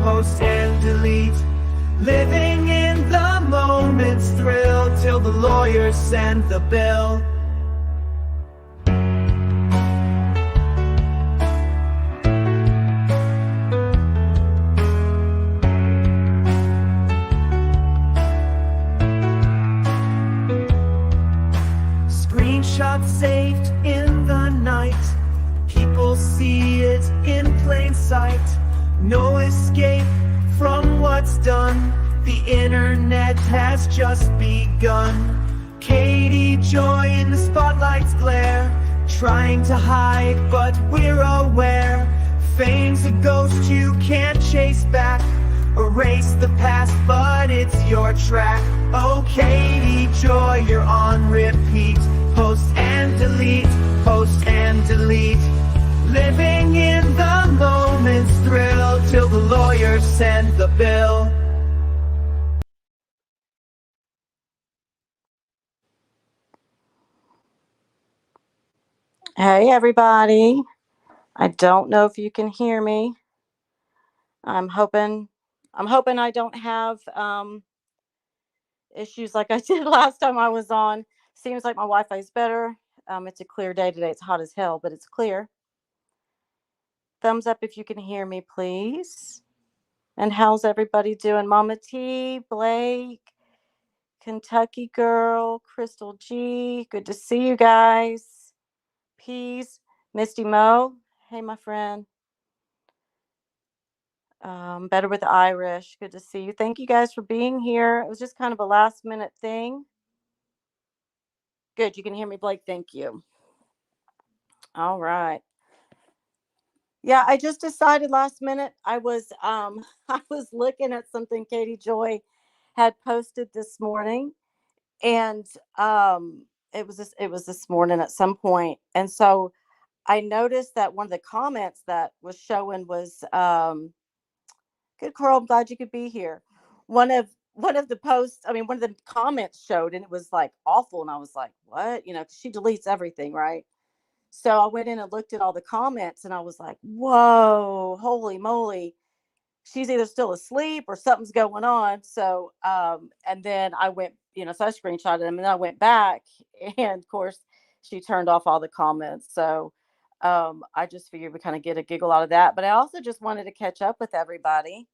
post and delete. Living in the moment's thrill till the lawyers send the bill. Screenshot saved in the night. People see it in plain sight. No escape from what's done. The internet has just begun. Katie Joy in the spotlight's glare, trying to hide, but we're aware. Fame's a ghost you can't chase back. Erase the past, but it's your track. Oh, Katie Joy, you're on repeat. Post and delete, post and delete. Living in the moment's thrill till the lawyers send the bill. Hey everybody. I don't know if you can hear me. I'm hoping I don't have issues like I did last time I was on. Seems like my Wi-Fi is better. It's a clear day today. It's hot as hell, but it's clear. Thumbs up if you can hear me, please. And how's everybody doing? Mama T, Blake, Kentucky Girl, Crystal G. Good to see you guys. Peace. Misty Mo. Hey, my friend. Better with Irish. Good to see you. Thank you guys for being here. It was just kind of a last minute thing. Good. You can hear me, Blake. Thank you. All right. Yeah, I just decided last minute. I was I was looking at something Katie Joy had posted this morning, and it was this morning at some point, and so I noticed that one of the comments that was showing was good, Carl. I'm glad you could be here. One of the posts, I mean, one of the comments showed, and it was like awful. And I was like, what? You know, 'cause she deletes everything, right? So I went in and looked at all the comments, and I was like, whoa, holy moly. She's either still asleep or something's going on. So, and then I went, so I screenshotted them, and then I went back, and of course, she turned off all the comments. So, I just figured we kind of get a giggle out of that. But I also just wanted to catch up with everybody,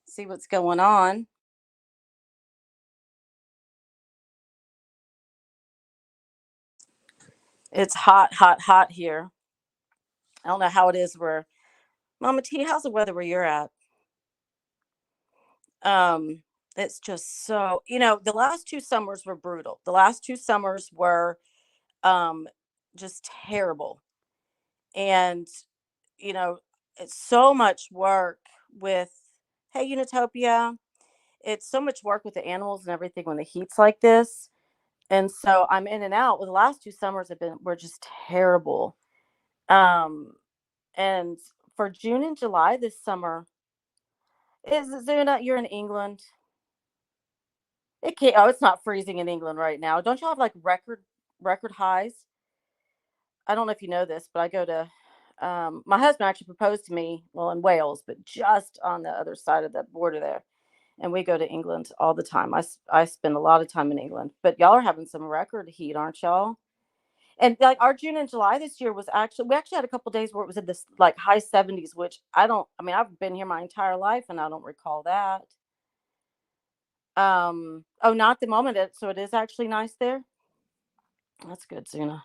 see what's going on. It's hot, hot, hot here. I don't know how it is where Mama T, how's the weather where you're at? Um, it's just so, the last 2 summers were brutal. The last 2 summers were um just terrible. And, you know, it's so much work with, hey, Unitopia, it's so much work with the animals and everything when the heat's like this. And so I'm in and out. Well, the last 2 summers were just terrible. Um, and for June and July this summer, is Zuna, you're in England. It can't. Oh, it's not freezing in England right now. Don't y'all have like record highs? I don't know if you know this, but I go to. My husband actually proposed to me, well, in Wales, but just on the other side of the border there. And we go to England all the time. I spend a lot of time in England, but y'all are having some record heat, aren't y'all? And like our June and July this year was we actually had a couple days where it was in this like high 70s, which I mean, I've been here my entire life and I don't recall that. Oh, not the moment. So it is actually nice there. That's good, Zuna.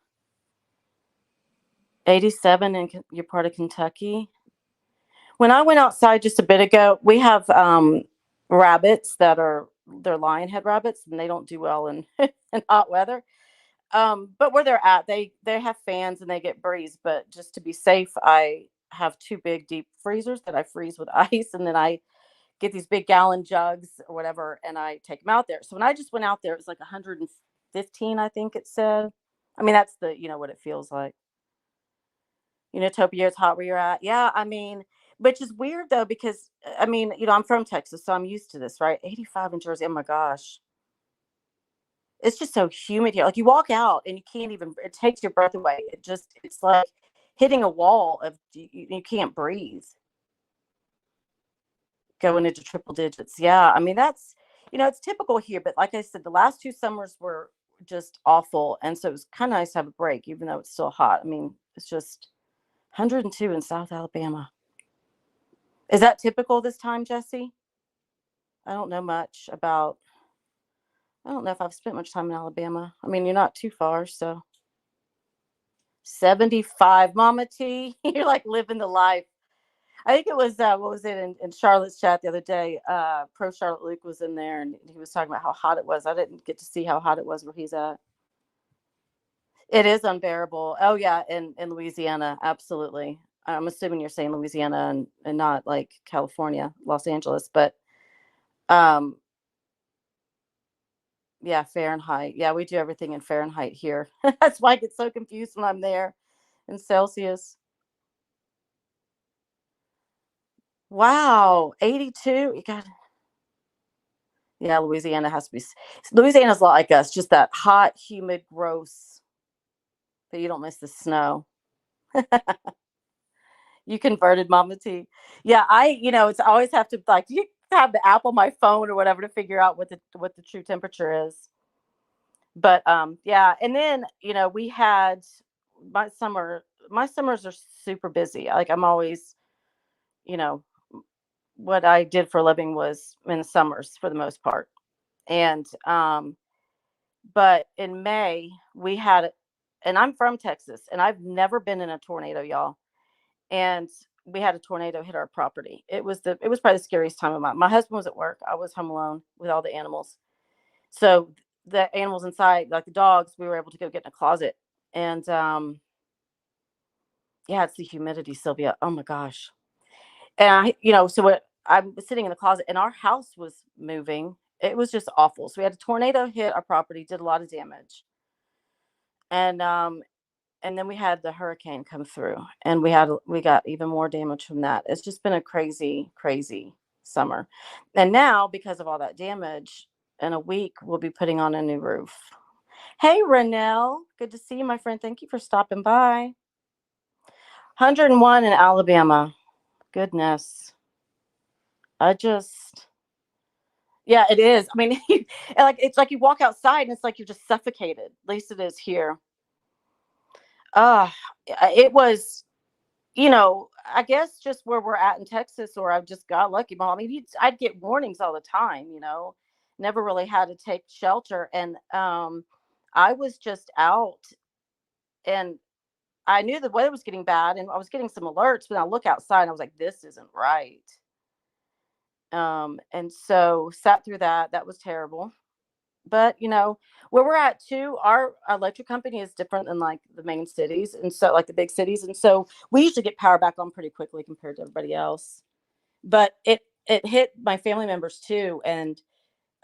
87 and you're part of Kentucky. When I went outside just a bit ago, we have rabbits they're lion head rabbits, and they don't do well in in hot weather. But where they're at, they have fans and they get breeze. But just to be safe, I have 2 big deep freezers that I freeze with ice, and then I get these big gallon jugs or whatever, and I take them out there. So when I just went out there, it was like 115, I think it said. I mean, that's what it feels like. Topia, it's hot where you're at. Yeah, I mean, which is weird though, because I mean, I'm from Texas, so I'm used to this, right? 85 in Jersey. Oh my gosh. It's just so humid here. Like you walk out and you can't even, it takes your breath away. It's like hitting a wall of you can't breathe. going into triple digits. Yeah, I mean that's it's typical here, but like I said, the last two summers were just awful, and so it was kind of nice to have a break, even though it's still hot. I mean, it's just 102 in South Alabama. Is that typical this time, Jesse? I don't know much about. I don't know if I've spent much time in Alabama. I mean, you're not too far, so 75, Mama T. You're like living the life. I think it was what was it in Charlotte's chat the other day? Pro Charlotte Luke was in there and he was talking about how hot it was. I didn't get to see how hot it was where he's at. It is unbearable. Oh yeah, in Louisiana, absolutely. I'm assuming you're saying Louisiana and not like California, Los Angeles, but um yeah, Fahrenheit. Yeah, we do everything in Fahrenheit here. That's why I get so confused when I'm there in Celsius. Wow, 82. You got Yeah, Louisiana has to be. Louisiana's a lot like us, just that hot, humid, gross. But you don't miss the snow. You converted, Mama T. Yeah, it's I always have to like you have the app on my phone or whatever to figure out what the true temperature is. But yeah, and then we had my summer. My summers are super busy. Like I'm always, you know, what I did for a living was in the summers for the most part, and but in May, we had and I'm from Texas, and I've never been in a tornado, y'all. And we had a tornado hit our property. It was probably the scariest time of my husband was at work. I was home alone with all the animals. So the animals inside, like the dogs, we were able to go get in a closet. And yeah, it's the humidity, Sylvia. Oh my gosh. And so what I was sitting in the closet and our house was moving. It was just awful. So we had a tornado hit our property, did a lot of damage. And then we had the hurricane come through and we got even more damage from that. It's just been a crazy, crazy summer. And now because of all that damage, in a week we'll be putting on a new roof. Hey Renell, good to see you, my friend. Thank you for stopping by. 101 in Alabama. Goodness. I just Yeah, it is. I mean, it's like you walk outside and it's like you're just suffocated. At least it is here. Uh it was I guess just where we're at in Texas, or I've just got lucky. Mom, I mean, I'd get warnings all the time. Never really had to take shelter, and I was just out, and I knew the weather was getting bad, and I was getting some alerts. When I look outside, and I was like, "This isn't right." And so sat through that. That was terrible. But where we're at too, our electric company is different than like the main cities, and so like the big cities, and so we usually get power back on pretty quickly compared to everybody else. But it hit my family members too, and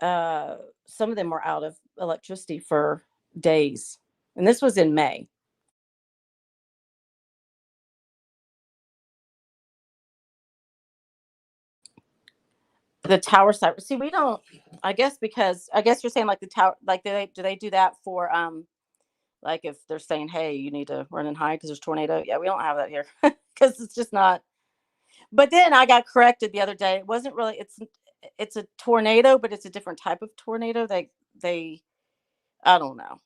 uh some of them were out of electricity for days, and this was in May. The tower site. See, we don't. I guess you're saying like the tower, like do they do that for like if they're saying, hey, you need to run and hide because there's tornado. Yeah, we don't have that here because it's just not. But then I got corrected the other day. It wasn't really. It's a tornado, but it's a different type of tornado. They I don't know.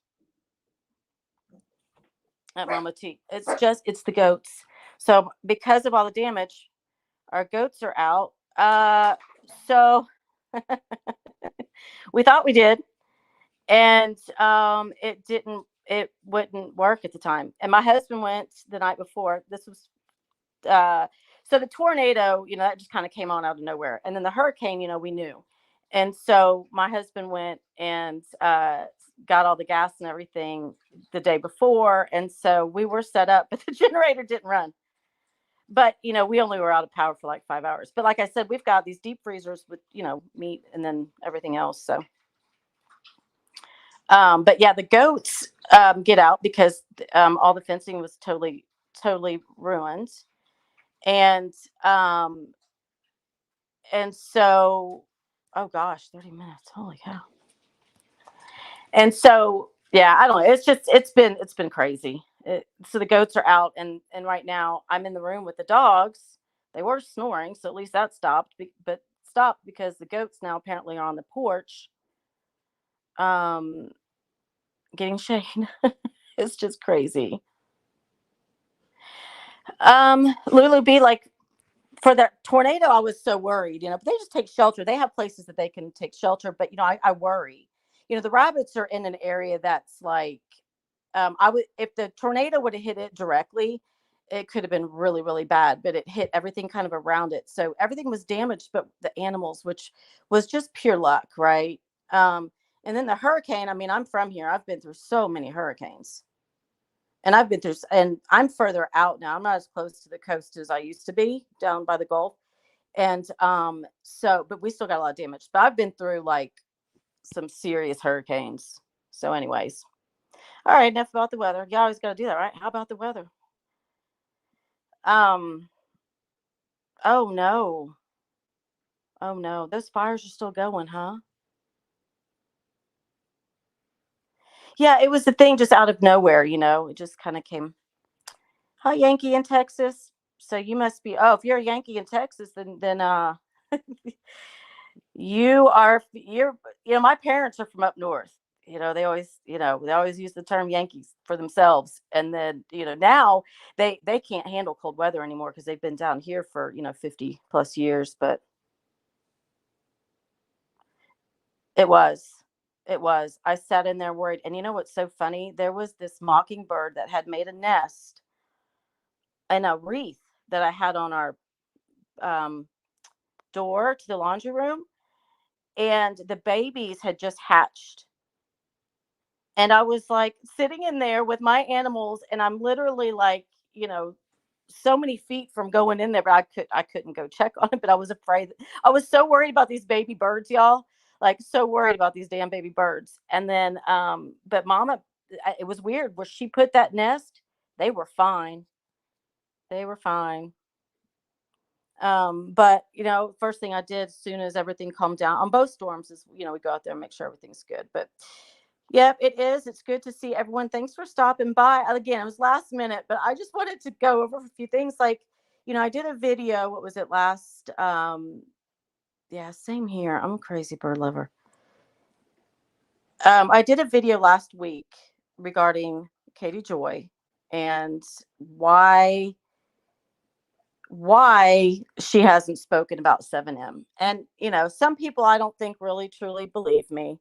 At Mama T, it's the goats. So because of all the damage, our goats are out. So we thought we did, and it wouldn't work at the time. And my husband went the night before. This was so the tornado, that just kind of came on out of nowhere. And then the hurricane, we knew. And so my husband went and got all the gas and everything the day before. And so we were set up, but the generator didn't run. But, we only were out of power for like 5 hours. But like I said, we've got these deep freezers with, meat and then everything else. So, but yeah, the goats get out because all the fencing was totally, totally ruined. And um and so oh gosh, 30 minutes, holy cow. And so yeah, I don't know, it's been crazy. So the goats are out, and right now I'm in the room with the dogs. They were snoring, so at least that stopped, but stopped because the goats now apparently are on the porch, um, getting shade. It's just crazy. Lulu B, like for the tornado, I was so worried, but they just take shelter. They have places that they can take shelter, but I worry. The rabbits are in an area that's like, I would, if the tornado would have hit it directly, it could have been really, really bad, but it hit everything kind of around it. So everything was damaged, but the animals, which was just pure luck, right? Um, and then the hurricane, I mean, I'm from here. I've been through so many hurricanes. And and I'm further out now. I'm not as close to the coast as I used to be down by the Gulf. And but we still got a lot of damage. But I've been through like some serious hurricanes. So, anyways, all right, enough about the weather. You always got to do that, right? How about the weather? Um, oh no, oh no, those fires are still going, huh? Yeah, it was the thing just out of nowhere. It just kind of came. Hi, Yankee in Texas. So you must be. Oh, if you're a Yankee in Texas, then you're my parents are from up north. They always use the term Yankees for themselves, and then now they can't handle cold weather anymore because they've been down here for 50 plus years. But it was I sat in there worried. And you know what's so funny, there was this mockingbird that had made a nest in a wreath that I had on our um, door to the laundry room, and the babies had just hatched. And I was like sitting in there with my animals, and I'm literally like, so many feet from going in there, but I couldn't go check on it. But I was afraid. I was so worried about these baby birds, y'all. Like so worried about these damn baby birds. And then, but Mama, it was weird where she put that nest. They were fine. They were fine. But first thing I did as soon as everything calmed down on both storms is, we go out there and make sure everything's good. But yep, it is. It's good to see everyone. Thanks for stopping by. Again, it was last minute, but I just wanted to go over a few things. Like, I did a video. What was it last? Yeah, same here. I'm a crazy bird lover. I did a video last week regarding Katie Joy and why she hasn't spoken about 7M. And some people I don't think really truly believe me.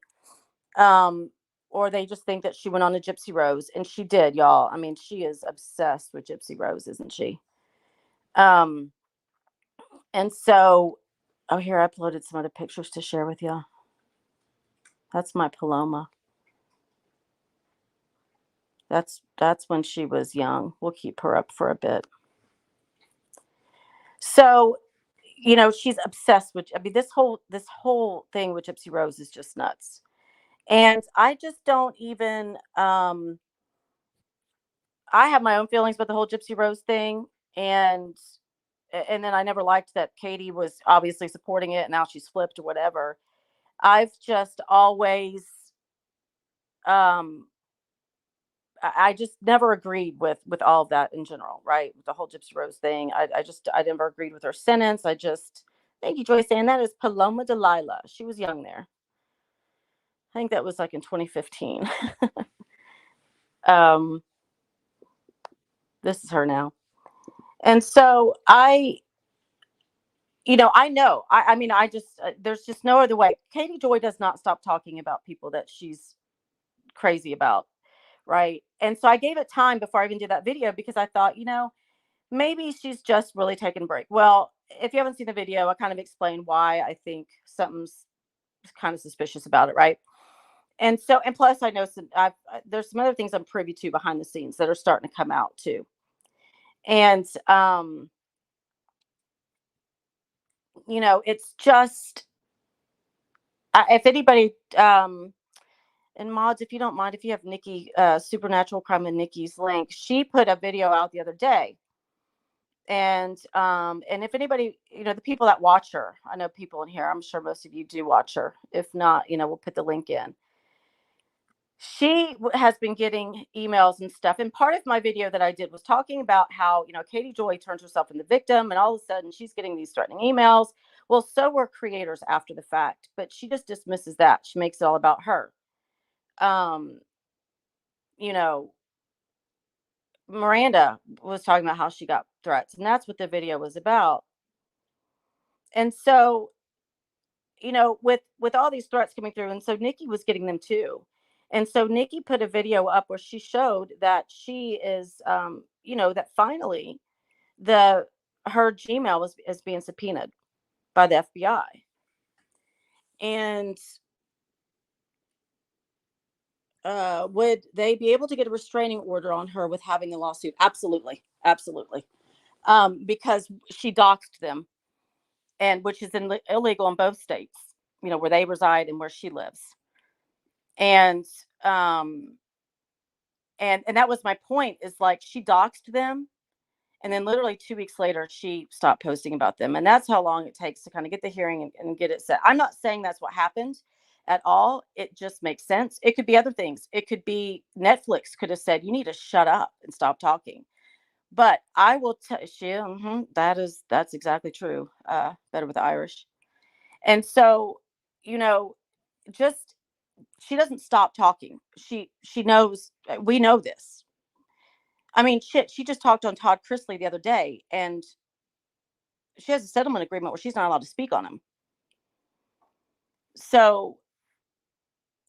Um, or they just think that she went on a Gypsy Rose, and she did, y'all. I mean, she is obsessed with Gypsy Rose, isn't she? Um, and so, oh, here I uploaded some other pictures to share with y'all. That's my Paloma. That's when she was young. We'll keep her up for a bit. So, she's obsessed with. I mean, this whole thing with Gypsy Rose is just nuts. And I just don't even. I have my own feelings about the whole Gypsy Rose thing, and then I never liked that Katie was obviously supporting it, and now she's flipped or whatever. I've just always, um, I just never agreed with all of that in general, right? With the whole Gypsy Rose thing, I never agreed with her sentence. Thank you, Joy, saying that is Paloma Delilah. She was young there. I think that was like in 2015. um, this is her now, and so I know. I mean, I just there's just no other way. Katie Joy does not stop talking about people that she's crazy about, right? And so I gave it time before I even did that video because I thought, maybe she's just really taking a break. Well, if you haven't seen the video, I kind of explained why I think something's kind of suspicious about it, right? And so, and plus, I know there's some other things I'm privy to behind the scenes that are starting to come out too. And it's just if anybody and mods, if you don't mind, if you have Nikki, Supernatural Crime and Nikki's link, she put a video out the other day. And if anybody, the people that watch her, I know people in here, I'm sure most of you do watch her. If not, we'll put the link in. She has been getting emails and stuff. And part of my video that I did was talking about how, Katie Joy turns herself into the victim, and all of a sudden she's getting these threatening emails. Well, so were creators after the fact, but she just dismisses that. She makes it all about her. Um, you know, Miranda was talking about how she got threats, and that's what the video was about. And so, with all these threats coming through, and so Nikki was getting them too. And so Nikki put a video up where she showed that she is, that finally the her Gmail is being subpoenaed by the FBI. And would they be able to get a restraining order on her with having a lawsuit? Absolutely, absolutely. Because she doxed them, and which is illegal in both states, where they reside and where she lives. And um, and that was my point, is like she doxed them, and then literally 2 weeks later she stopped posting about them. And that's how long it takes to kind of get the hearing and get it set. I'm not saying that's what happened at all. It just makes sense. It could be other things. It could be Netflix could have said, you need to shut up and stop talking. But I will tell you, that's exactly true. Better with the Irish. And so, you know just she doesn't stop talking. She knows, we know this. I mean, shit, she just talked on Todd Chrisley the other day, and she has a settlement agreement where she's not allowed to speak on him. So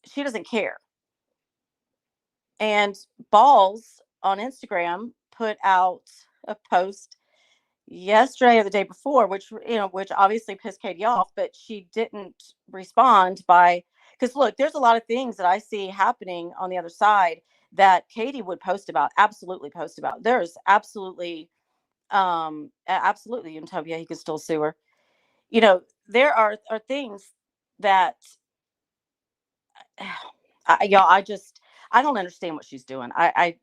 she doesn't care. And Balls on Instagram put out a post yesterday or the day before, which obviously pissed Katie off, but she didn't respond because look, there's a lot of things that I see happening on the other side that Katie would post about, absolutely post about. There's absolutely Utopia, he could still sue her. There are things that I don't understand what she's doing. I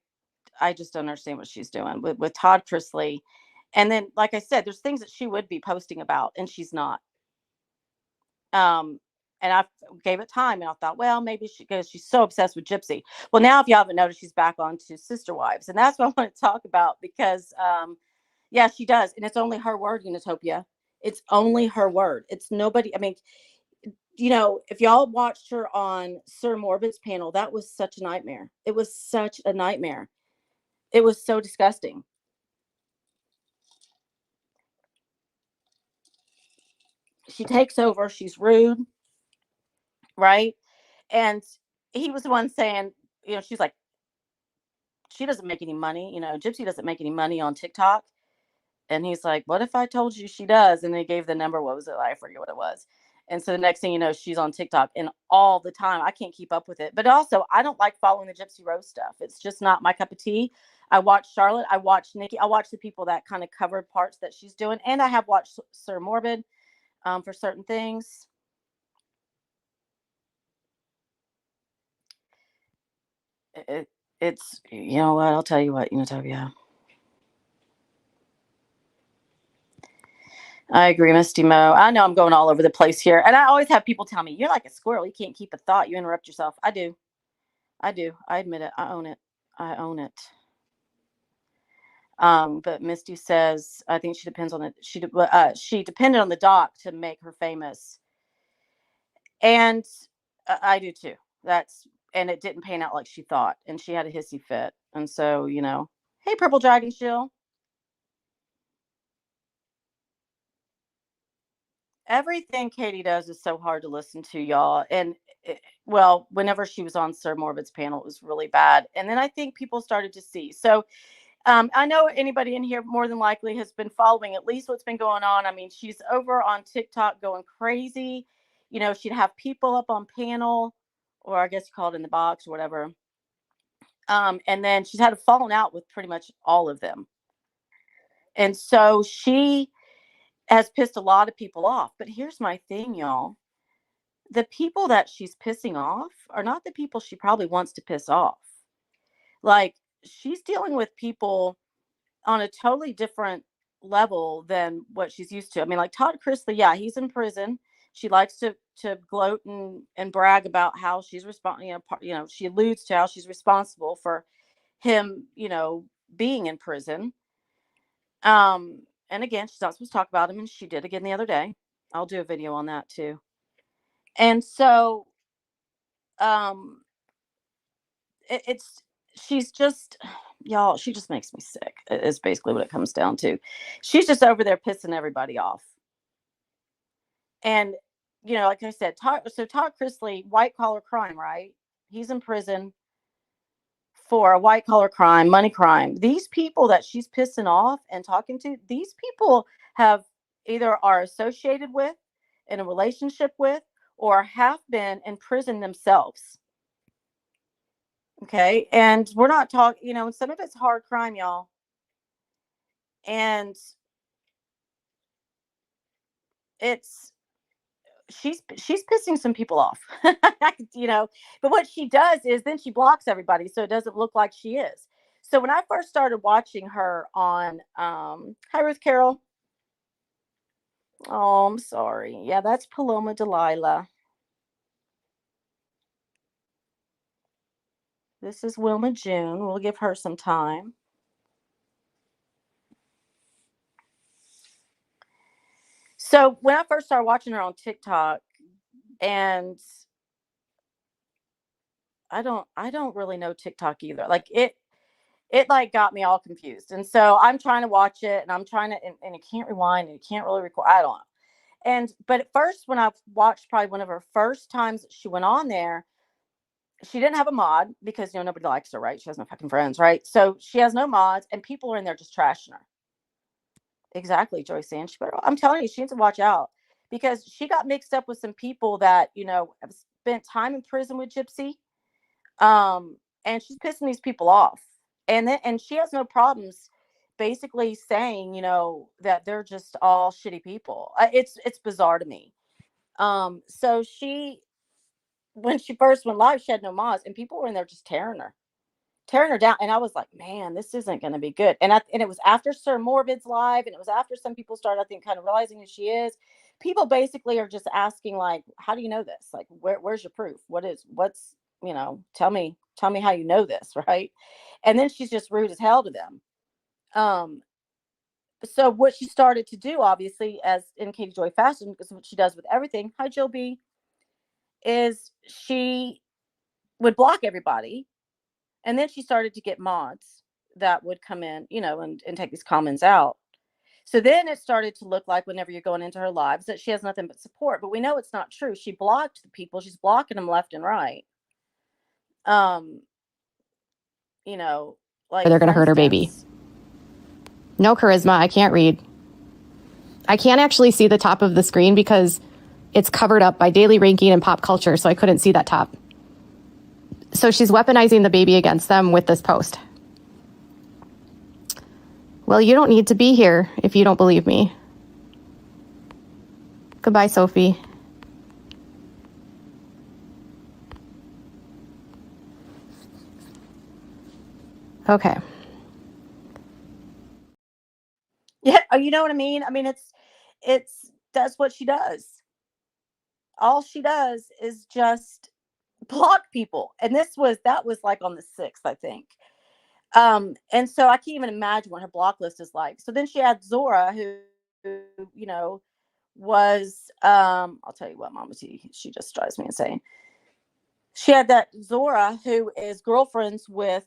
just don't understand what she's doing with Todd Chrisley. And then, like I said, there's things that she would be posting about, and she's not. Um, and I gave it time, and I thought, well, maybe because she's so obsessed with Gypsy. Well, now if you haven't noticed, she's back on to Sister Wives, and that's what I want to talk about because, yeah, she does, and it's only her word, Unitopia. It's only her word. It's nobody. I mean, if y'all watched her on Sir Morbid's panel, that was such a nightmare. It was such a nightmare. It was so disgusting. She takes over. She's rude, right? And he was the one saying, she's like, she doesn't make any money. Gypsy doesn't make any money on TikTok. And he's like, what if I told you she does? And they gave the number. What was it? I forget what it was. And so the next thing you know, she's on TikTok, and all the time. I can't keep up with it. But also, I don't like following the Gypsy Rose stuff. It's just not my cup of tea. I watch Charlotte. I watch Nikki. I watch the people that kind of covered parts that she's doing. And I have watched Sir Morbid for certain things. It's, what, I'll tell you what, Unitopia. I agree, Misty Mo. I know I'm going all over the place here. And I always have people tell me, you're like a squirrel. You can't keep a thought. You interrupt yourself. I do. I do. I admit it. I own it. I own it. But Misty says, I think she depends on it. She depended on the doc to make her famous. And I do too. And it didn't pan out like she thought. And she had a hissy fit. And so, hey, Purple Dragon Shield. Everything Katie does is so hard to listen to, y'all. And well, whenever she was on Sir Morbid's panel, it was really bad. And then I think people started to see. So I know anybody in here more than likely has been following at least what's been going on. I mean, she's over on TikTok going crazy. She'd have people up on panel, or I guess you call it in the box or whatever. And then she's had a falling out with pretty much all of them. And so she has pissed a lot of people off. But here's my thing, y'all. The people that she's pissing off are not the people she probably wants to piss off. Like, she's dealing with people on a totally different level than what she's used to. I mean, like Todd Chrisley, yeah, he's in prison. She likes to gloat and brag about how she's she alludes to how she's responsible for him, being in prison. And again, she's not supposed to talk about him, and she did again the other day. I'll do a video on that too. And so, um, it's she's just y'all. She just makes me sick. Is basically what it comes down to. She's just over there pissing everybody off. And like I said, Todd Chrisley, white collar crime, right? He's in prison for a white collar crime, money crime. These people that she's pissing off and talking to, these people have either are associated with, in a relationship with, or have been in prison themselves. Okay. And we're not talking, some of it's hard crime, y'all. And it's, she's pissing some people off, but what she does is then she blocks everybody so it doesn't look like she is. So when I first started watching her on hi Ruth Carroll. Oh, I'm sorry. Yeah, that's Paloma Delilah. This is Wilma June. We'll give her some time. So when I first started watching her on TikTok, and I don't really know TikTok either. Like it like got me all confused. And so I'm trying to watch it, and I'm trying to, and you can't rewind and you can't really record. I don't know. But at first, when I watched probably one of her first times she went on there, she didn't have a mod because, nobody likes her, right? She has no fucking friends, right? So she has no mods, and people are in there just trashing her. Exactly, Joyce Ann. I'm telling you, she needs to watch out, because she got mixed up with some people that, have spent time in prison with Gypsy. And she's pissing these people off. And she has no problems basically saying, that they're just all shitty people. It's bizarre to me. So when she first went live, she had no mods, and people were in there just tearing her down. And I was like, man, this isn't going to be good. And it was after Sir Morbid's live, and it was after some people started, I think, kind of realizing who she is. People basically are just asking, like, how do you know this? Like, where's your proof? What's, tell me how you know this, right? And then she's just rude as hell to them. So what she started to do, obviously, as in Katie Joy fashion, because what she does with everything, hi Jill B, is she would block everybody. And then she started to get mods that would come in, and take these comments out. So then it started to look like, whenever you're going into her lives, that she has nothing but support. But we know it's not true. She blocked the people. She's blocking them left and right. Like they're going to hurt her baby. No charisma. I can't read. I can't actually see the top of the screen because it's covered up by daily ranking and pop culture, so I couldn't see that top. So she's weaponizing the baby against them with this post. Well, you don't need to be here if you don't believe me. Goodbye, Sophie. Okay. Yeah, you know what I mean? I mean, that's what she does. All she does is just block people. And that was like on the 6th, I think. And so I can't even imagine what her block list is like. So then she had Zora, who was, I'll tell you what, Mama T, she just drives me insane. She had that Zora, who is girlfriends with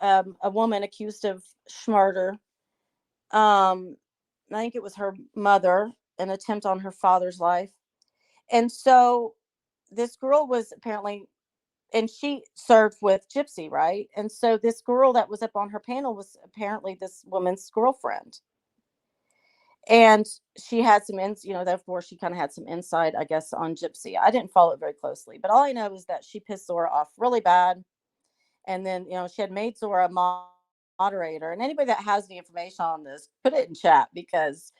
a woman accused of murder. I think it was her mother, an attempt on her father's life. And so this girl was apparently, and she served with Gypsy, right? And so this girl that was up on her panel was apparently this woman's girlfriend. And she had some, therefore she kind of had some insight, I guess, on Gypsy. I didn't follow it very closely, but all I know is that she pissed Zora off really bad. And then, she had made Zora a moderator. And anybody that has any information on this, put it in chat, because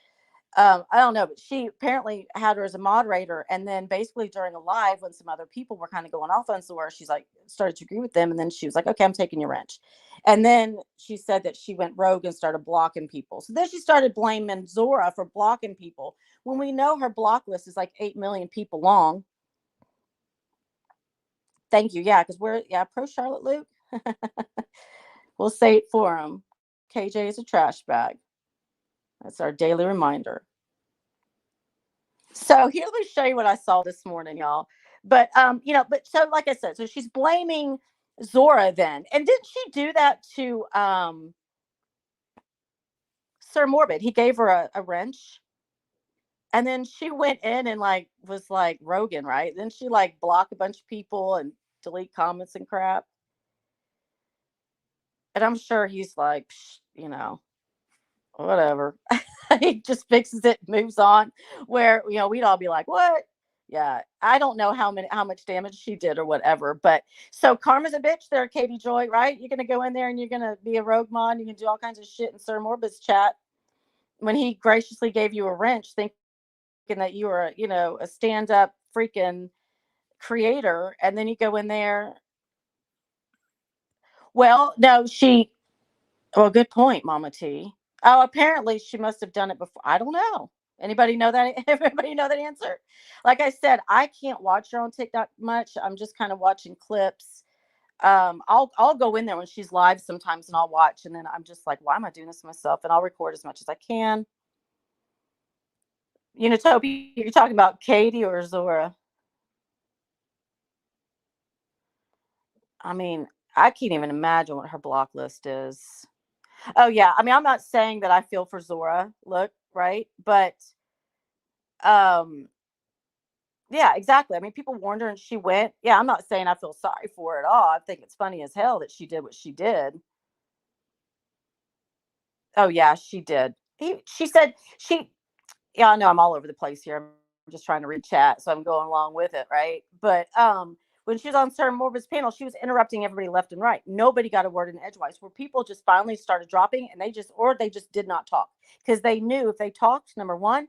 I don't know, but she apparently had her as a moderator. And then basically during a live, when some other people were kind of going off on Zora, she's like, started to agree with them. And then she was like, okay, I'm taking your wrench. And then she said that she went rogue and started blocking people. So then she started blaming Zora for blocking people, when we know her block list is like 8 million people long. Thank you. Yeah, because we're pro Charlotte Luke. We'll say it for him. KJ is a trash bag. That's our daily reminder. So here, let me show you what I saw this morning, y'all. But but so like I said, so she's blaming Zora then, and didn't she do that to Sir Morbid? He gave her a wrench, and then she went in and like was like Rogan, right? Then she like block a bunch of people and delete comments and crap. And I'm sure he's like, whatever. He just fixes it, moves on. Where we'd all be like, what? Yeah, I don't know how much damage she did or whatever. But so karma's a bitch there, Katie Joy, right? You're gonna go in there and you're gonna be a rogue mod. You can do all kinds of shit in Sir Morbid's chat when he graciously gave you a wrench, thinking that you were, a stand-up freaking creator, and then you go in there. Well, no, well, good point, Mama T. Oh, apparently she must have done it before. I don't know. Anybody know that? Everybody know that answer? Like I said, I can't watch her on TikTok much. I'm just kind of watching clips. I'll go in there when she's live sometimes and I'll watch, and then I'm just like, why am I doing this to myself? And I'll record as much as I can. Toby, you're talking about Katie or Zora? I mean, I can't even imagine what her block list is. Oh yeah, I mean, I'm not saying that I feel for Zora. Look, right, but yeah, exactly. I mean, people warned her and she went. Yeah, I'm not saying I feel sorry for her at all. I think it's funny as hell that she did what she did. Oh yeah, she did. She said she. Yeah, I know I'm all over the place here. I'm just trying to read chat, so I'm going along with it, right? But when she was on Sarah Morbid's panel, she was interrupting everybody left and right. Nobody got a word in edgewise. Where people just finally started dropping, and they just did not talk because they knew if they talked, number one,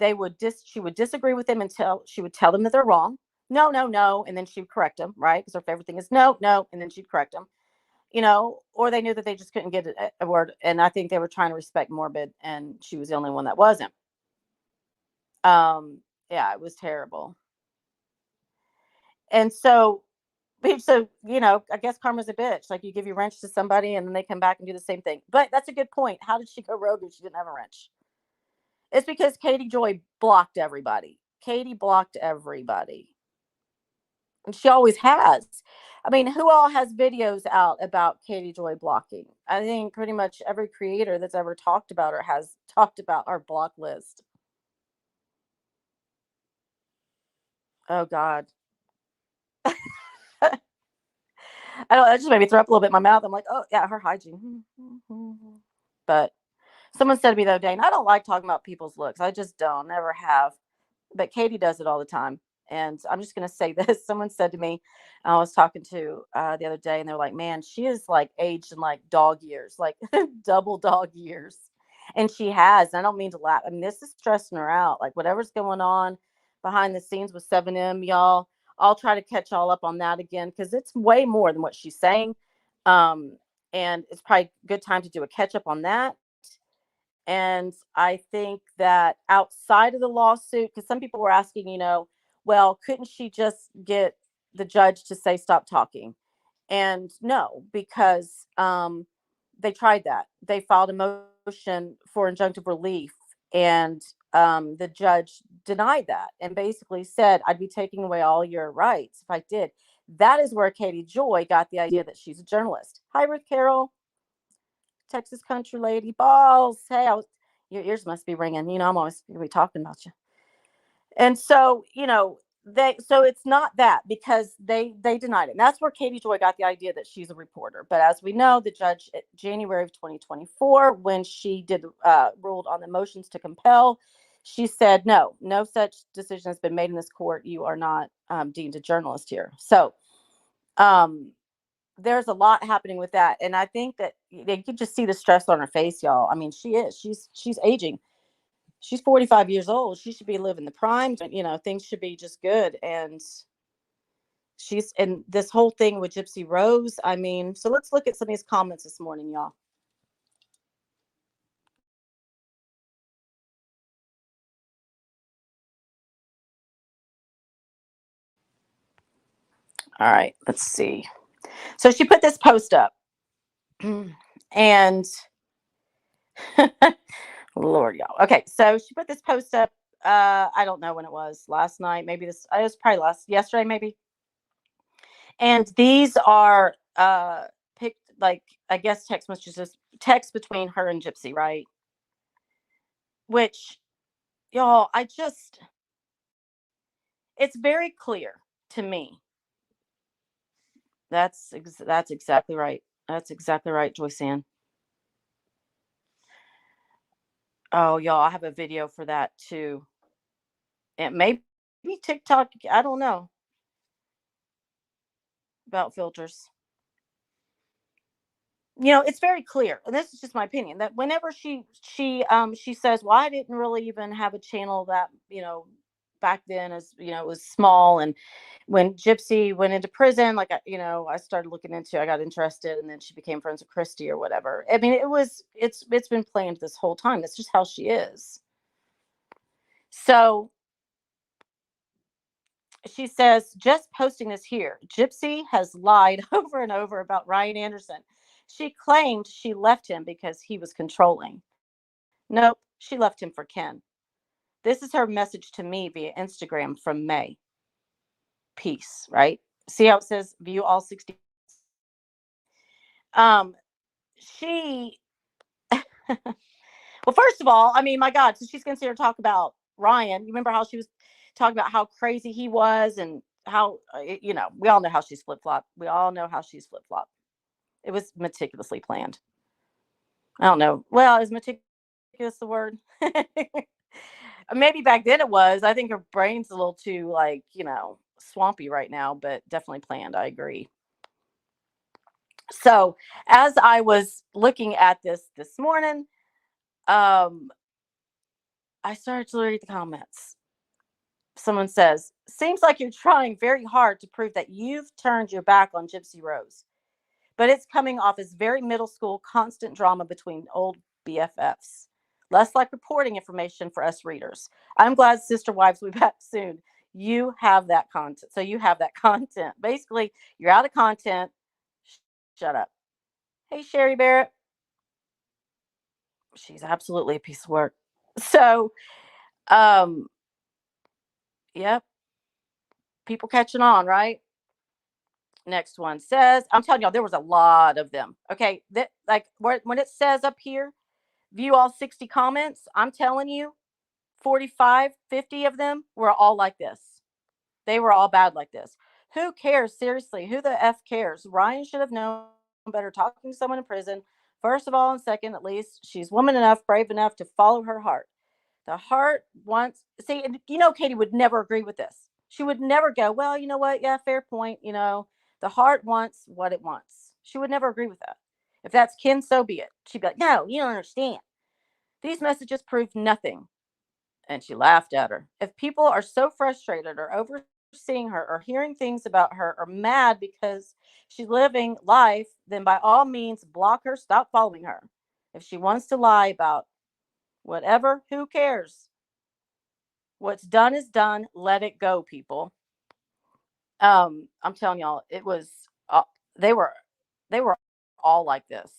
she would disagree with them until she would tell them that they're wrong. No, no, no, and then she'd correct them, right? Because her favorite thing is no, no, and then she'd correct them. Or they knew that they just couldn't get a word, and I think they were trying to respect Morbid, and she was the only one that wasn't. Yeah, it was terrible. And so, I guess karma's a bitch. Like, you give your wrench to somebody and then they come back and do the same thing. But that's a good point. How did she go rogue if she didn't have a wrench? It's because Katie Joy blocked everybody. Katie blocked everybody. And she always has. I mean, who all has videos out about Katie Joy blocking? I think pretty much every creator that's ever talked about her has talked about our block list. Oh God. I don't. It just made me throw up a little bit in my mouth. I'm like, oh yeah, her hygiene. But someone said to me the other day, and I don't like talking about people's looks. I just don't, never have. But Katie does it all the time. And I'm just gonna say this. Someone said to me, I was talking to the other day, and they're like, man, she is like aged in like dog years, like double dog years. And she has. And I don't mean to laugh. I mean, this is stressing her out. Like, whatever's going on behind the scenes with 7M, y'all. I'll try to catch all up on that again because it's way more than what she's saying. And it's probably a good time to do a catch up on that. And I think that outside of the lawsuit, because some people were asking, well, couldn't she just get the judge to say stop talking? And no, because they tried that. They filed a motion for injunctive relief, and the judge denied that and basically said, I'd be taking away all your rights if I did. That is where Katie Joy got the idea that she's a journalist. Hi, Ruth Carroll, Texas country lady. Balls. Hey, your ears must be ringing. I'm always going to be talking about you. And so, so it's not that, because they denied it. And that's where Katie Joy got the idea that she's a reporter. But as we know, the judge January of 2024, when she did ruled on the motions to compel, she said, no such decision has been made in this court. You are not deemed a journalist here. So there's a lot happening with that. And I think that you can just see the stress on her face, y'all. I mean, she's aging. She's 45 years old. She should be living the prime. Things should be just good. And this whole thing with Gypsy Rose. I mean, so let's look at some of these comments this morning, y'all. All right, let's see. So she put this post up, and Lord, y'all. Okay, so she put this post up. I don't know when it was. Last night, maybe this. It was probably yesterday, maybe. And these are picked, like, I guess text messages, text between her and Gypsy, right? Which, y'all, it's very clear to me. That's exactly right. That's exactly right, Joyce Ann. Oh, y'all, I have a video for that too. It may be TikTok. I don't know about filters. It's very clear, and this is just my opinion, that whenever she says, well, I didn't really even have a channel that, back then, as it was small. And when Gypsy went into prison, like, I started looking into, I got interested, and then she became friends with Christy or whatever. I mean, it's been planned this whole time. That's just how she is. So she says, just posting this here. Gypsy has lied over and over about Ryan Anderson. She claimed she left him because he was controlling. Nope, she left him for Ken. This is her message to me via Instagram from May. Peace, right? See how it says view all 60. She Well, first of all, I mean, my God, so she's considered to talk about Ryan. You remember how she was talking about how crazy he was, and how, we all know how she's flip flop. We all know how she's flip flop. It was meticulously planned. I don't know. Well, is meticulous the word? Maybe back then it was. I think her brain's a little too, like, swampy right now, but definitely planned. I agree. So as I was looking at this morning, I started to read the comments. Someone says, seems like you're trying very hard to prove that you've turned your back on Gypsy Rose, but it's coming off as very middle school, constant drama between old BFFs. Less like reporting information for us readers. I'm glad Sister Wives will be back soon. You have that content. So you have that content. Basically, you're out of content. Shut up. Hey, Sherry Barrett. She's absolutely a piece of work. So, yep. People catching on, right? Next one says, I'm telling y'all, there was a lot of them. Okay. That, like, when it says up here, view all 60 comments, I'm telling you, 45, 50 of them were all like this. They were all bad like this. Who cares? Seriously, who the F cares? Ryan should have known better talking to someone in prison. First of all, and second, at least, she's woman enough, brave enough to follow her heart. The heart wants, see, and Katie would never agree with this. She would never go, well, you know what? Yeah, fair point. The heart wants what it wants. She would never agree with that. If that's Ken, so be it. She'd be like, no, you don't understand. These messages prove nothing. And she laughed at her. If people are so frustrated or overseeing her or hearing things about her or mad because she's living life, then by all means block her, stop following her. If she wants to lie about whatever, who cares? What's done is done. Let it go, people. I'm telling y'all, it was they were all like this.